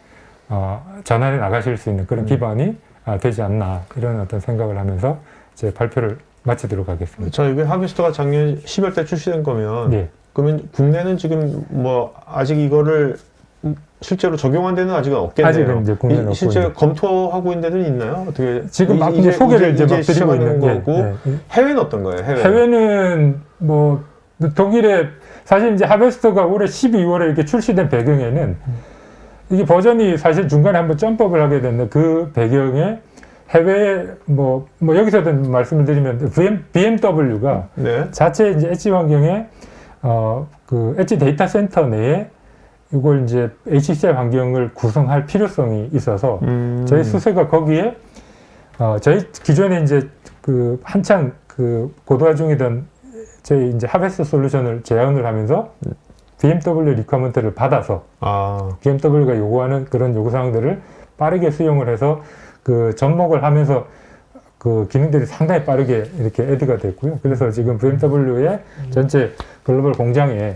전환해 나가실 수 있는 그런 기반이 되지 않나 이런 어떤 생각을 하면서 제 발표를 마치도록 하겠습니다. 자, 이게 하비스터가 작년 10월 때 출시된 거면 네. 그러면 국내는 지금 뭐 아직 이거를 실제로 적용한 데는 아직은 없겠네요. 아직은 이제 국내는 없고 실제 이제. 검토하고 있는 데는 있나요? 어떻게 지금 막 이제 소개를 이제 막 드리고 있는 거고 해외는 어떤 거예요? 해외는 뭐 독일에 사실 이제 하베스터가 올해 12월에 이렇게 출시된 배경에는 이게 버전이 사실 중간에 한번 점프업을 하게 됐는데 그 배경에 해외 뭐 여기서도 말씀을 드리면 BMW가 네. 자체 이제 엣지 환경에 그 엣지 데이터 센터 내에 이걸 이제 HCI 환경을 구성할 필요성이 있어서 저희 수세가 거기에 저희 기존에 이제 그 한창 그 고도화 중이던 저희 이제 하베스트 솔루션을 제안을 하면서 BMW 리퀘어먼트를 받아서 BMW가 요구하는 그런 요구사항들을 빠르게 수용을 해서 그 접목을 하면서 그 기능들이 상당히 빠르게 이렇게 애드가 됐고요. 그래서 지금 BMW의 전체 글로벌 공장에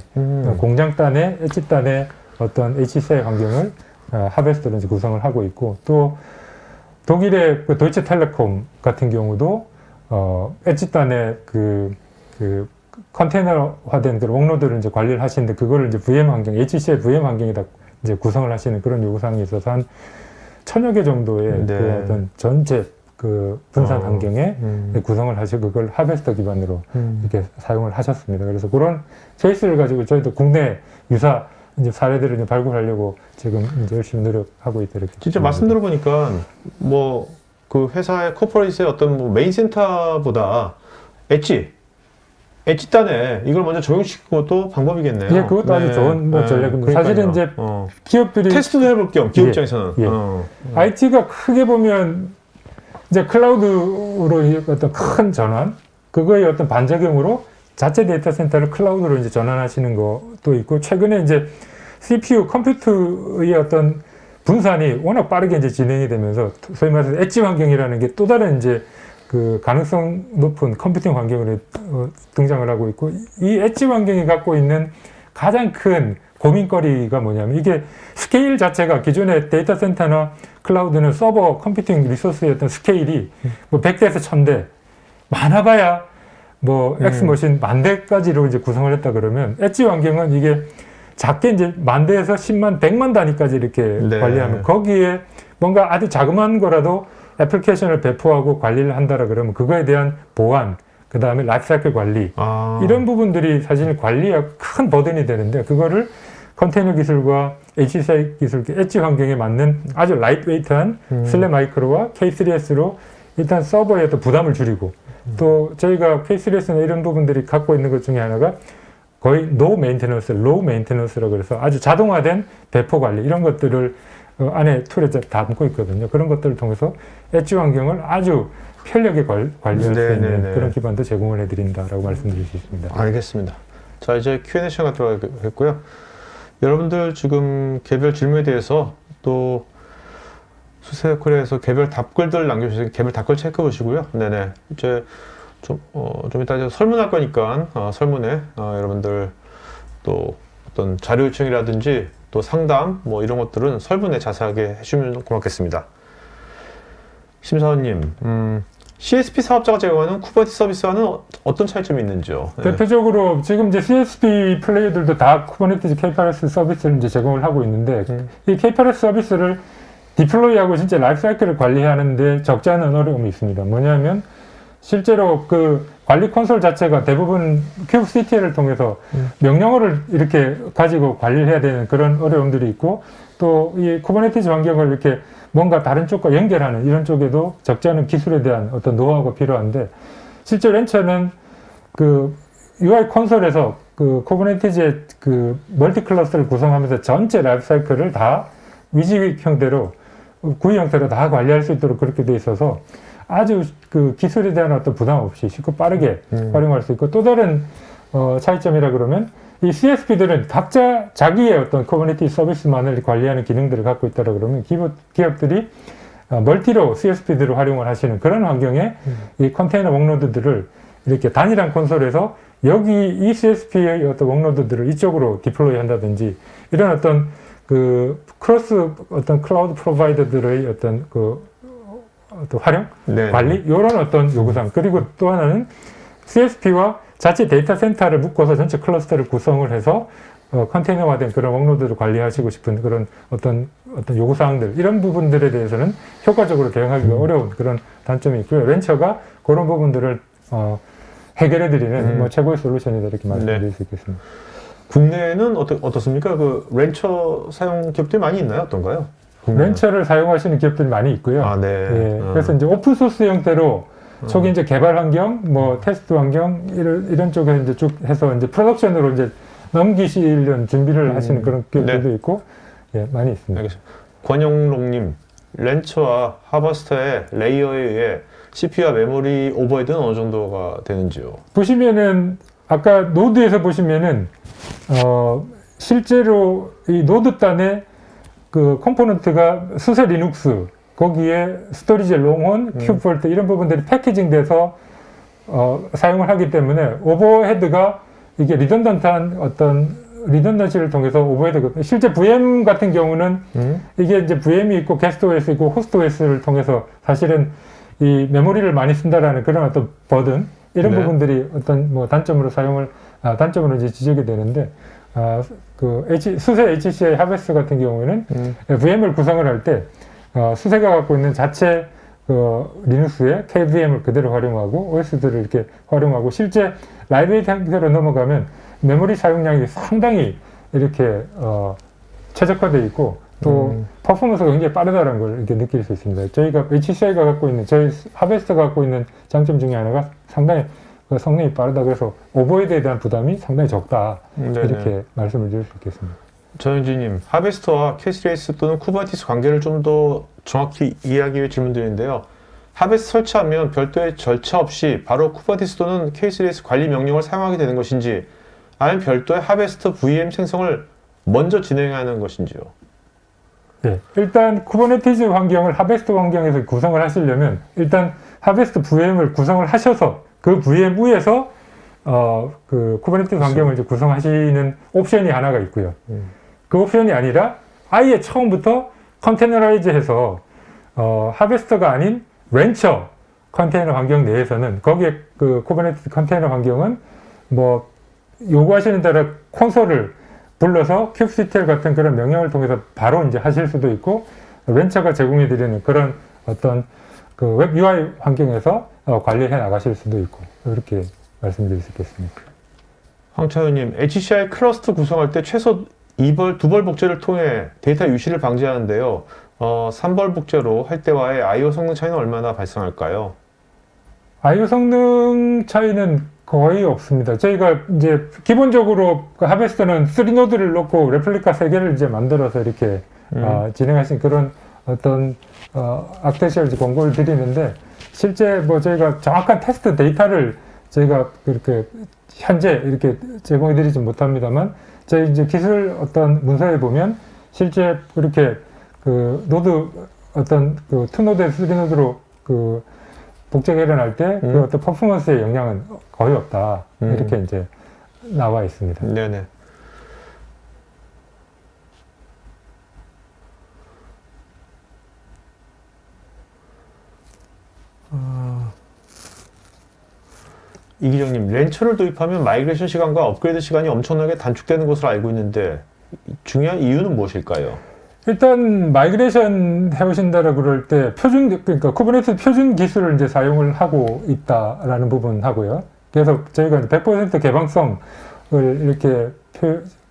공장단에 엣지단에 어떤 HCI 환경을 하베스트로 이제 구성을 하고 있고 또 독일의 그 도이체텔레콤 같은 경우도 엣지단에 그 컨테이너화된 그 웍로드를 이제 관리를 하시는데 그거를 이제 VM 환경, HCI VM 환경에다 이제 구성을 하시는 그런 요구사항이 있어서 한 1000여 개 정도의 네. 그 어떤 전체 그 분산 환경에 구성을 하시고 그걸 하베스터 기반으로 이렇게 사용을 하셨습니다. 그래서 그런 케이스를 가지고 저희도 국내 유사 이제 사례들을 이제 발굴하려고 지금 이제 열심히 노력하고 있다 이렇게. 진짜 말씀 들어보니까 뭐 그 회사의 코퍼레이트의 어떤 뭐 메인 센터보다 엣지단에 이걸 먼저 적용시키고 또 방법이겠네요. 예, 그것도 아주 좋은 뭐 전략입니다. 사실은 이제 기업들이 테스트도 해볼 겸 기업 입장에서는 IT가 크게 보면 이제 클라우드로 어떤 큰 전환, 그거의 어떤 반작용으로 자체 데이터 센터를 클라우드로 이제 전환하시는 것도 있고 최근에 이제 CPU 컴퓨터의 어떤 분산이 워낙 빠르게 이제 진행이 되면서 소위 말해서 엣지 환경이라는 게 또 다른 이제 그 가능성 높은 컴퓨팅 환경으로 등장을 하고 있고 이 엣지 환경이 갖고 있는 가장 큰 고민거리가 뭐냐면 이게 스케일 자체가 기존의 데이터 센터나 클라우드는 서버 컴퓨팅 리소스의 어떤 스케일이 뭐 100대에서 1000대 많아봐야 뭐 X머신 10,000대까지로 이제 구성을 했다 그러면 엣지 환경은 이게 작게 이제 10,000대에서 10만, 100만 단위까지 이렇게 관리하면 거기에 뭔가 아주 자그마한 거라도 애플리케이션을 배포하고 관리를 한다라 그러면 그거에 대한 보안, 그 다음에 라이프사이클 관리 이런 부분들이 사실 관리에 큰 버든이 되는데 그거를 컨테이너 기술과 HCI 기술, 엣지 환경에 맞는 아주 라이트웨이트한 슬랩 마이크로와 K3S로 일단 서버에 또 부담을 줄이고 또 저희가 K3S나 이런 부분들이 갖고 있는 것 중에 하나가 거의 노 메인테넌스, 로우 메인테넌스라고 그래서 아주 자동화된 배포 관리 이런 것들을 안에 툴에 담고 있거든요. 그런 것들을 통해서 엣지 환경을 아주 편리하게 관리할 수 있는 그런 기반도 제공을 해드린다라고 말씀드릴 수 있습니다. 알겠습니다. 자, 이제 Q&A 시간 들어가겠고요. 여러분들 지금 개별 질문에 대해서 또 수세코리아에서 개별 답글들 남겨주세요. 개별 답글 체크해 보시고요. 네네. 이제 좀 이따 이제 설문할 거니까 설문에 여러분들 또 어떤 자료 요청이라든지 또 상담 뭐 이런 것들은 설문에 자세하게 해주시면 고맙겠습니다. 심사원님, CSP 사업자가 제공하는 쿠버네티스 서비스와는 어떤 차이점이 있는지요? 대표적으로 지금 이제 CSP 플레이어들도 다 쿠버네티스 K8S 서비스를 이제 제공을 하고 있는데 이 K8S 서비스를 디플로이하고 진짜 라이프 사이클을 관리하는데 적지 않은 어려움이 있습니다. 뭐냐면 실제로 그 관리 콘솔 자체가 대부분 큐브CTL을 통해서 명령어를 이렇게 가지고 관리를 해야 되는 그런 어려움들이 있고 또 이 쿠버네티스 환경을 이렇게 뭔가 다른 쪽과 연결하는 이런 쪽에도 적지 않은 기술에 대한 어떤 노하우가 필요한데 실제 렌처는 그 UI 콘솔에서 그 쿠버네티스의 그 멀티 클러스를 구성하면서 전체 라이프 사이클을 다 위지 형태로 구이 형태로 다 관리할 수 있도록 그렇게 돼 있어서 아주 그 기술에 대한 어떤 부담 없이 쉽고 빠르게 활용할 수 있고 또 다른 차이점이라 그러면 이 CSP들은 각자 자기의 어떤 커뮤니티 서비스만을 관리하는 기능들을 갖고 있다라 그러면 기업들이 멀티로 CSP들을 활용을 하시는 그런 환경에 이 컨테이너 웍로드들을 이렇게 단일한 콘솔에서 여기 이 CSP의 어떤 웍로드들을 이쪽으로 디플로이 한다든지 이런 어떤 그 크로스 어떤 클라우드 프로바이더들의 어떤 어떤 활용, 네. 관리 이런 어떤 요구사항. 그리고 또 하나는 CSP와 자체 데이터 센터를 묶어서 전체 클러스터를 구성을 해서 컨테이너화된 그런 웍로드를 관리하시고 싶은 그런 어떤 요구사항들 이런 부분들에 대해서는 효과적으로 대응하기가 어려운 그런 단점이 있고요. 렌처가 그런 부분들을 해결해드리는 뭐 최고의 솔루션이다 이렇게 말씀드릴 수 있겠습니다. 국내에는 어떻습니까? 그 렌처 사용 기업들이 많이 있나요? 어떤가요? 렌처를 사용하시는 기업들이 많이 있고요. 아, 네. 예, 그래서 이제 오픈소스 형태로 초기 이제 개발 환경, 뭐 테스트 환경 이런 쪽에 이제 쭉 해서 이제 프로덕션으로 이제 넘기시려는 준비를 하시는 그런 기업들도 네. 있고, 예, 많이 있습니다. 알겠습니다. 권영록님, 렌처와 하버스터의 레이어에 의해 CPU와 메모리 오버헤드는 어느 정도가 되는지요? 보시면은 아까 노드에서 보시면은 실제로 이 노드 단에 그 컴포넌트가 수세 리눅스 거기에 스토리지 롱혼, 큐브볼트 이런 부분들이 패키징돼서 사용을 하기 때문에 오버헤드가 이게 리던던트한 어떤 리던던시를 통해서 오버헤드 실제 VM 같은 경우는 이게 이제 VM이 있고 게스트 OS 있고 호스트 OS를 통해서 사실은 이 메모리를 많이 쓴다라는 그런 어떤 버든 이런 네. 부분들이 어떤 뭐 단점으로 단점으로 이제 지적이 되는데 수세 HCI 하베스트 같은 경우에는 VM을 구성을 할 때 수세가 갖고 있는 자체 리눅스의 KVM을 그대로 활용하고 OS들을 이렇게 활용하고 실제 라이브레리 형태로 넘어가면 메모리 사용량이 상당히 이렇게 최적화되어 있고 또 퍼포먼스가 굉장히 빠르다는 걸 이렇게 느낄 수 있습니다. 저희가 HCI가 갖고 있는 저희 하베스트가 갖고 있는 장점 중에 하나가 상당히 성능이 빠르다 그래서 오버헤드에 대한 부담이 상당히 적다 이렇게 말씀을 드릴 수 있겠습니다. 전현진님, 하베스터와 K3S 또는 쿠버네티스 관계를 좀 더 정확히 이해하기 위해 질문드리는데요. 하베스트 설치하면 별도의 절차 없이 바로 쿠버네티스 또는 K3S 관리 명령을 사용하게 되는 것인지 아니면 별도의 하베스트 VM 생성을 먼저 진행하는 것인지요? 네, 일단 쿠버네티스 환경을 하베스트 환경에서 구성을 하시려면 일단 하베스트 VM을 구성을 하셔서 그 VM 위에서 그 쿠버네티스 환경을 이제 구성하시는 옵션이 하나가 있고요. 그 옵션이 아니라 아예 처음부터 컨테이너라이즈해서 하베스터가 아닌 렌처 컨테이너 환경 내에서는 거기에 그 쿠버네티스 컨테이너 환경은 뭐 요구하시는 대로 콘솔을 불러서 kubectl 같은 그런 명령을 통해서 바로 이제 하실 수도 있고 렌처가 제공해 드리는 그런 어떤 그 웹 UI 환경에서 관리해 나가실 수도 있고 이렇게 말씀드릴 수 있겠습니다. 황차윤님, HCI 클러스터 구성할 때 최소 2벌 복제를 통해 데이터 유실을 방지하는데요. 3벌 복제로 할 때와의 I/O 성능 차이는 얼마나 발생할까요? I/O 성능 차이는 거의 없습니다. 저희가 이제 기본적으로 그 하베스트는 3노드를 놓고 레플리카 3개를 이제 만들어서 이렇게 진행하신 그런 어떤 아크테셜 권고를 드리는데 실제 뭐 저희가 정확한 테스트 데이터를 저희가 그렇게 현재 이렇게 제공해 드리지 못합니다만 저희 이제 기술 어떤 문서에 보면 실제 그렇게 그 노드 어떤 그 2노드, 3노드로 그 복제가 일어날 때 그 어떤 퍼포먼스의 영향은 거의 없다. 이렇게 이제 나와 있습니다. 네네. 이기정님, 렌처를 도입하면 마이그레이션 시간과 업그레이드 시간이 엄청나게 단축되는 것으로 알고 있는데 중요한 이유는 무엇일까요? 일단 마이그레이션 해오신다라 그럴 때 그러니까 쿠버네티스 표준 기술을 이제 사용을 하고 있다라는 부분 하고요. 그래서 저희가 100% 개방성을 이렇게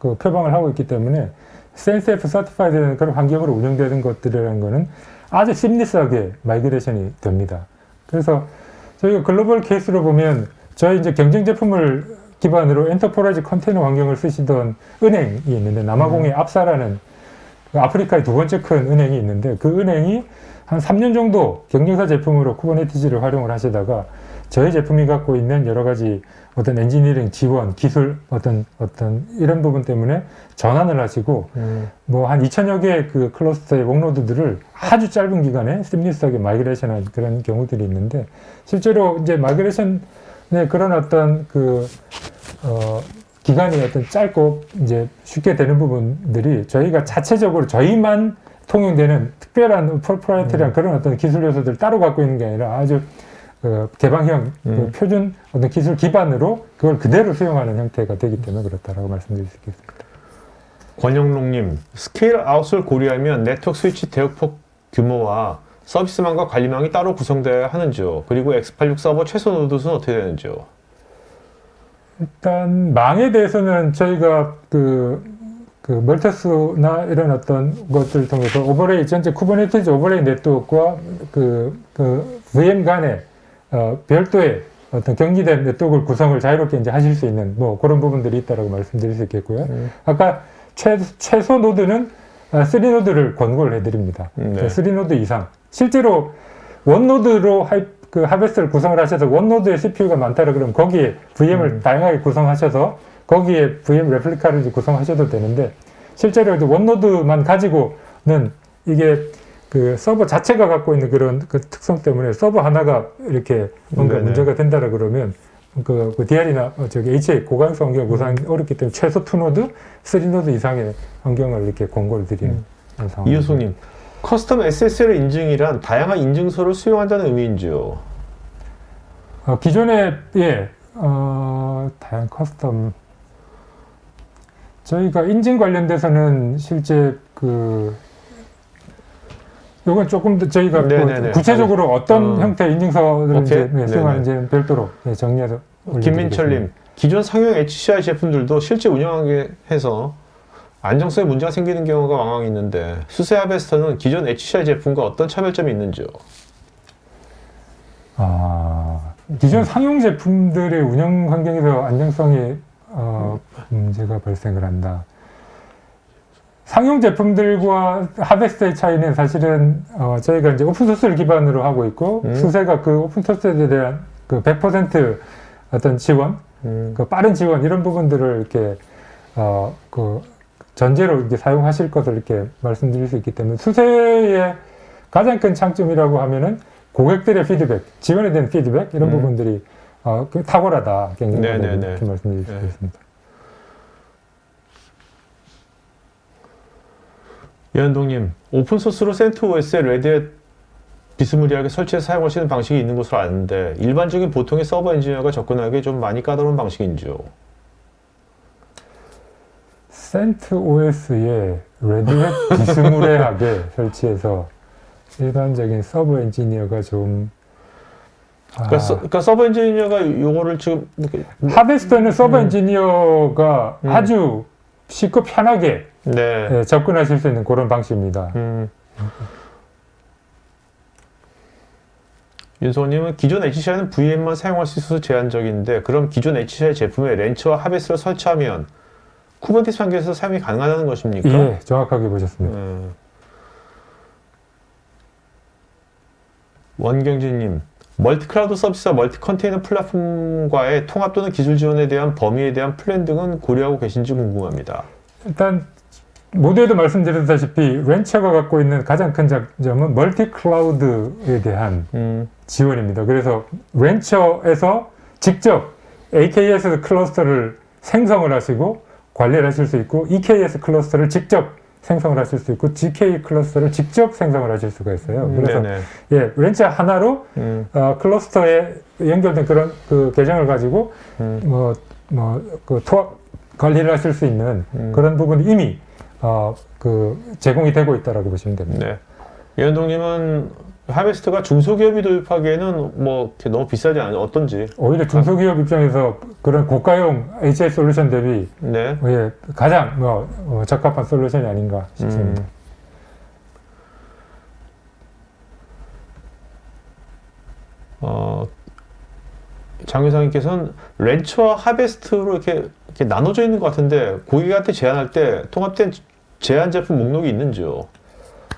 표방을 하고 있기 때문에 CNCF 서티파이드 되는 그런 환경으로 운영되는 것들이라는 거는 아주 심리스하게 마이그레이션이 됩니다. 그래서 저희가 글로벌 케이스로 보면 저희 이제 경쟁 제품을 기반으로 엔터프라이즈 컨테이너 환경을 쓰시던 은행이 있는데 남아공의 압사라는 아프리카의 두 번째 큰 은행이 있는데 그 은행이 한 3년 정도 경쟁사 제품으로 쿠버네티스를 활용을 하시다가 저희 제품이 갖고 있는 여러 가지 어떤 엔지니어링 지원, 기술 어떤 이런 부분 때문에 전환을 하시고 뭐 한 2,000여 개의 그 클러스터의 목노드들을 아주 짧은 기간에 시뮬리스하게 마이그레이션한 그런 경우들이 있는데 실제로 이제 마이그레이션의 그런 어떤 기간이 어떤 짧고 이제 쉽게 되는 부분들이 저희가 자체적으로 저희만 통용되는 특별한 프로프라이터리한 그런 어떤 기술 요소들을 따로 갖고 있는 게 아니라 아주 개방형 표준 어떤 기술 기반으로 그걸 그대로 수용하는 형태가 되기 때문에 그렇다라고 말씀드릴 수 있겠습니다. 권영록님, 스케일 아웃을 고려하면 네트워크 스위치 대역폭 규모와 서비스망과 관리망이 따로 구성되어야 하는지요? 그리고 X86 서버 최소 노드 수는 어떻게 되는지요? 일단 망에 대해서는 저희가 그 멀터스나 이런 어떤 것들을 통해서 오버레이 전체 쿠버네티즈 오버레이 네트워크와 VM 간의 별도의 어떤 경기된 네트워크 구성을 자유롭게 이제 하실 수 있는 뭐 그런 부분들이 있다라고 말씀드릴 수 있겠고요. 아까 최소 노드는 3노드를 권고를 해드립니다. 네. 3노드 이상. 실제로 원노드로 하베스트를 구성을 하셔서 원노드에 CPU가 많다라 그러면 거기에 VM을 다양하게 구성하셔서 거기에 VM 레플리카를 이제 구성하셔도 되는데 실제로 이제 원노드만 가지고는 이게 그 서버 자체가 갖고 있는 그런 그 특성 때문에 서버 하나가 이렇게 뭔가 네네. 문제가 된다라 그러면 그 DR이나 HA 고가역수 환경을 구성하기 어렵기 때문에 최소 2노드, 3노드 이상의 환경을 이렇게 권고를 드리는 상황입니다. 이효숙님, 커스텀 SSL 인증이란 다양한 인증서를 수용한다는 의미인지요? 기존에 다양한 커스텀 저희가 인증 관련돼서는 실제 요건 조금 더 저희가 구체적으로 어떤 형태의 인증서를 이제 수용하는지는 별도로 정리해서 김민철님, 기존 상용 HCI 제품들도 실제 운영하게 해서 안정성에 문제가 생기는 경우가 왕왕 있는데 수세 하베스터는 기존 HCI 제품과 어떤 차별점이 있는지요? 기존 상용 제품들의 운영 환경에서 안정성에 문제가 발생을 한다. 상용 제품들과 하베스트의 차이는 사실은 저희가 이제 오픈소스를 기반으로 하고 있고 수세가 그 오픈소스에 대한 그 100% 어떤 지원, 그 빠른 지원 이런 부분들을 이렇게 전제로 이렇게 사용하실 것을 이렇게 말씀드릴 수 있기 때문에 수세의 가장 큰 장점이라고 하면은 고객들의 피드백, 지원에 대한 피드백 이런 부분들이 탁월하다, 굉장히 이렇게 말씀드릴 수 있습니다. 이현동님, 오픈소스로 CentOS에 레드햇 비스무리하게 설치해서 사용하시는 방식이 있는 것으로 아는데 일반적인 보통의 서버 엔지니어가 접근하기에 좀 많이 까다로운 방식인지요? CentOS에 레드햇 비스무리하게 설치해서 일반적인 서버 엔지니어가 좀 그러니까 서버 엔지니어가 요거를 지금 하베스터는 서버 엔지니어가 아주 쉽고 편하게 접근하실 수 있는 그런 방식입니다. 윤소님은 기존 HCI는 VM만 사용할 수 있어서 제한적인데 그럼 기존 HCI 제품에 렌처와 하베스를 설치하면 쿠버네티스 환경에서 사용이 가능하다는 것입니까? 예, 정확하게 보셨습니다. 원경진님, 멀티클라우드 서비스와 멀티 컨테이너 플랫폼과의 통합 또는 기술 지원에 대한 범위에 대한 플랜 등은 고려하고 계신지 궁금합니다. 일단 모두에도 말씀드렸다시피 렌처가 갖고 있는 가장 큰 장점은 멀티 클라우드에 대한 지원입니다. 그래서 렌처에서 직접 AKS 클러스터를 생성을 하시고 관리를 하실 수 있고 EKS 클러스터를 직접 생성을 하실 수 있고 GK 클러스터를 직접 생성을 하실 수가 있어요. 그래서 렌처 하나로 클러스터에 연결된 그런 그 계정을 가지고 통합 관리를 하실 수 있는 그런 부분이 이미 제공이 되고 있다라고 보시면 됩니다. 네. 이현동님은 하베스트가 중소기업이 도입하기에는 뭐 이렇게 너무 비싸지 않아요? 어떤지? 오히려 중소기업 입장에서 그런 고가용 HA 솔루션 대비 가장 적합한 솔루션이 아닌가 싶습니다. 장유상님께서는 렌처와 하베스트로 이렇게 나눠져 있는 것 같은데 고객한테 제안할 때 통합된 제한 제품 목록이 있는지요?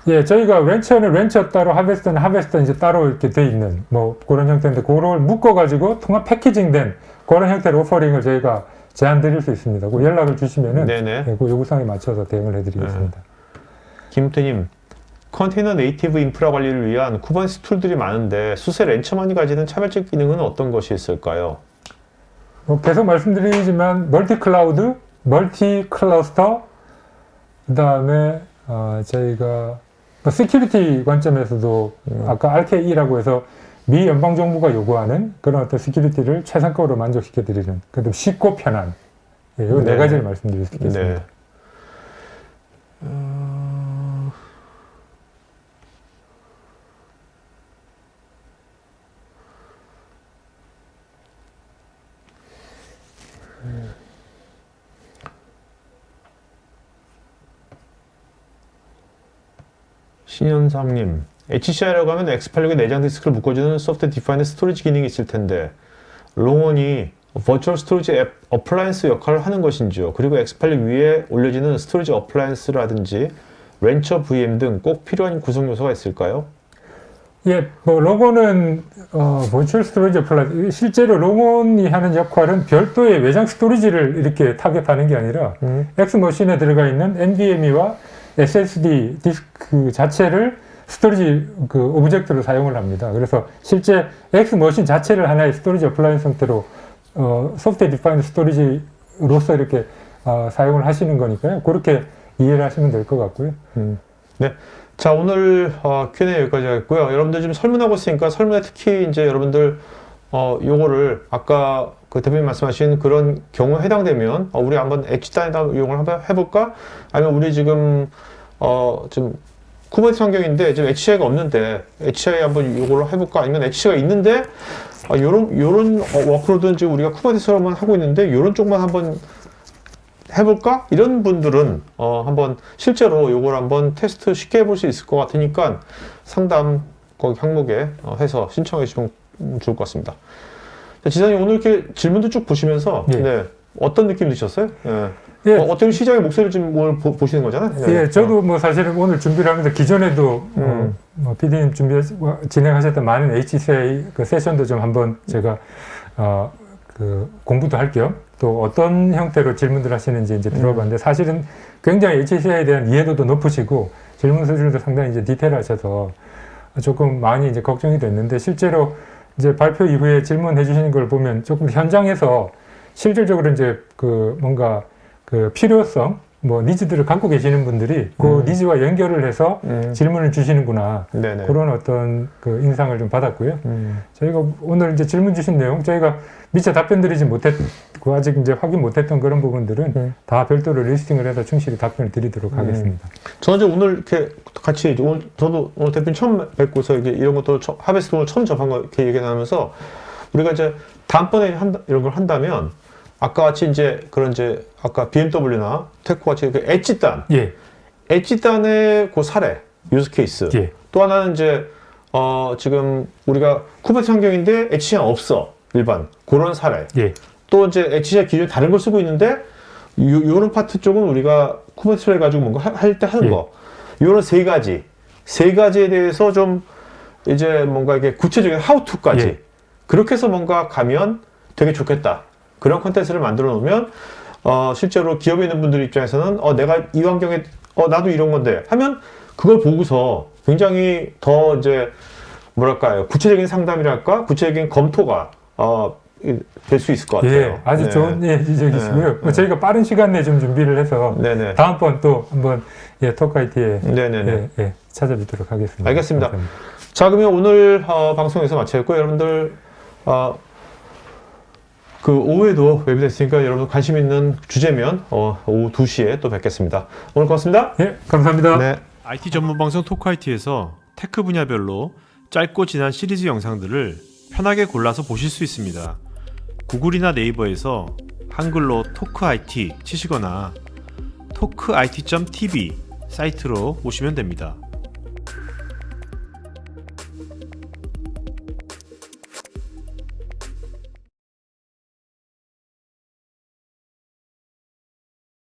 예, 저희가 렌처는 렌처 따로, 하베스터는 하베스터 이제 따로 이렇게 돼 있는 뭐 그런 형태인데 그걸 묶어가지고 통합 패키징된 그런 형태의 오퍼링을 저희가 제안 드릴 수 있습니다. 그 연락을 주시면은 네네. 예, 그 요구사항에 맞춰서 대응을 해드리겠습니다. 김태님, 컨테이너 네이티브 인프라 관리를 위한 쿠버네티스 툴들이 많은데 수세 렌처만이 가지는 차별적 기능은 어떤 것이 있을까요? 뭐 계속 말씀드리지만 멀티 클라우드, 멀티 클러스터, 그 다음에 저희가 뭐 시큐리티 관점에서도 아까 RKE라고 해서 미 연방 정부가 요구하는 그런 어떤 시큐리티를 최상급으로 만족시켜 드리는 그래도 쉽고 편한 이 네 가지를 말씀드릴 수 있겠습니다. 네. 신현상님, HCI라고 하면 X86에 내장 디스크를 묶어주는 소프트 디파인드 스토리지 기능이 있을 텐데 롱온이 버추얼 스토리지 앱 어플라이언스 역할을 하는 것인지요? 그리고 X86 위에 올려지는 스토리지 어플라이언스라든지 렌처 VM 등 꼭 필요한 구성 요소가 있을까요? 예, 뭐 롱온은 버추얼 스토리지 어플라이언스 실제로 롱온이 하는 역할은 별도의 외장 스토리지를 이렇게 타겟하는 게 아니라 X머신에 들어가 있는 NVMe와 SSD 디스크 자체를 스토리지 그 오브젝트로 사용을 합니다. 그래서 실제 X머신 자체를 하나의 스토리지 어플라이언스 형태로 소프트웨어 디파인드 스토리지로서 이렇게 사용을 하시는 거니까요. 그렇게 이해를 하시면 될 것 같고요. 네. 자, 오늘 Q&A 여기까지 하겠고요. 여러분들 지금 설문하고 있으니까 설문에 특히 이제 여러분들 요거를 아까 그 대표님 말씀하신 그런 경우에 해당되면 우리 한번 H단에다 이용을 한번 해볼까? 아니면 우리 지금 지금 쿠버네티스 환경인데 지금 HCI가 없는데 HCI 한번 요걸로 해볼까? 아니면 HCI가 있는데 요런 워크로드는 지금 우리가 쿠버네티스로만 하고 있는데 요런 쪽만 한번 해볼까? 이런 분들은 한번 실제로 요걸 한번 테스트 쉽게 해볼 수 있을 것 같으니까 상담 거기 항목에 해서 신청해 주시면 좋을 것 같습니다. 자, 지사님 오늘 이렇게 질문도 쭉 보시면서 예. 네, 어떤 느낌 드셨어요? 예. 예. 어떤 시장의 목소리를 지금 오늘 보시는 거잖아요? 예, 저도 뭐 사실은 오늘 준비를 하면서 기존에도 뭐 PD님 진행하셨던 많은 HCI 그 세션도 좀 한번 제가 그 공부도 할 겸 또 어떤 형태로 질문들 하시는지 이제 들어봤는데 사실은 굉장히 HCI에 대한 이해도도 높으시고 질문 수준도 상당히 이제 디테일하셔서 조금 많이 이제 걱정이 됐는데 실제로 이제 발표 이후에 질문해 주시는 걸 보면 조금 현장에서 실질적으로 이제 그 뭔가 그 필요성 뭐 니즈들을 갖고 계시는 분들이 그 니즈와 연결을 해서 질문을 주시는구나. 네네. 그런 어떤 그 인상을 좀 받았고요. 저희가 오늘 이제 질문 주신 내용 저희가 미처 답변 드리지 못했고 아직 이제 확인 못했던 그런 부분들은 다 별도로 리스팅을 해서 충실히 답변을 드리도록 하겠습니다. 저는 이제 오늘 이렇게 같이 이제 오늘 저도 오늘 대표님 처음 뵙고서 이게 이런 것도 하베스트 오늘 처음 접한 거 이렇게 얘기 나누면서 우리가 이제 다음번에 이런 걸 한다면 아까 같이 이제 그런 이제 아까 BMW나 테코 같이 그 엣지단, 예, 엣지단의 그 사례, 유즈 케이스. 예. 또 하나는 이제 지금 우리가 쿠버네티스 환경인데 HCI 없어 일반 그런 사례. 예. 또 이제 HCI 기존에 다른 걸 쓰고 있는데 요런 파트 쪽은 우리가 쿠버네티스를 가지고 뭔가 할 때 하는 예. 거. 요런 세 가지에 대해서 좀 이제 뭔가 이게 구체적인 하우투까지 예. 그렇게 해서 뭔가 가면 되게 좋겠다. 그런 콘텐츠를 만들어 놓으면 실제로 기업에 있는 분들 입장에서는 내가 이 환경에 나도 이런 건데 하면 그걸 보고서 굉장히 더 이제 뭐랄까요 구체적인 상담이랄까 구체적인 검토가 될 수 있을 것 같아요. 예, 아주 네. 좋은 지적이시고요. 네. 저희가 빠른 시간 내에 좀 준비를 해서 네네. 다음번 또 한번 토크 IT에 네네네. 찾아뵙도록 하겠습니다. 알겠습니다. 감사합니다. 자, 그러면 오늘 방송에서 마치겠고요. 여러분들 그 오후에도 웹이 있으니까 여러분 관심 있는 주제면 오후 2시에 또 뵙겠습니다. 오늘 고맙습니다. 예, 감사합니다. 네. IT 전문 방송 토크IT에서 테크 분야별로 짧고 진한 시리즈 영상들을 편하게 골라서 보실 수 있습니다. 구글이나 네이버에서 한글로 토크IT 치시거나 토크IT.tv 사이트로 오시면 됩니다.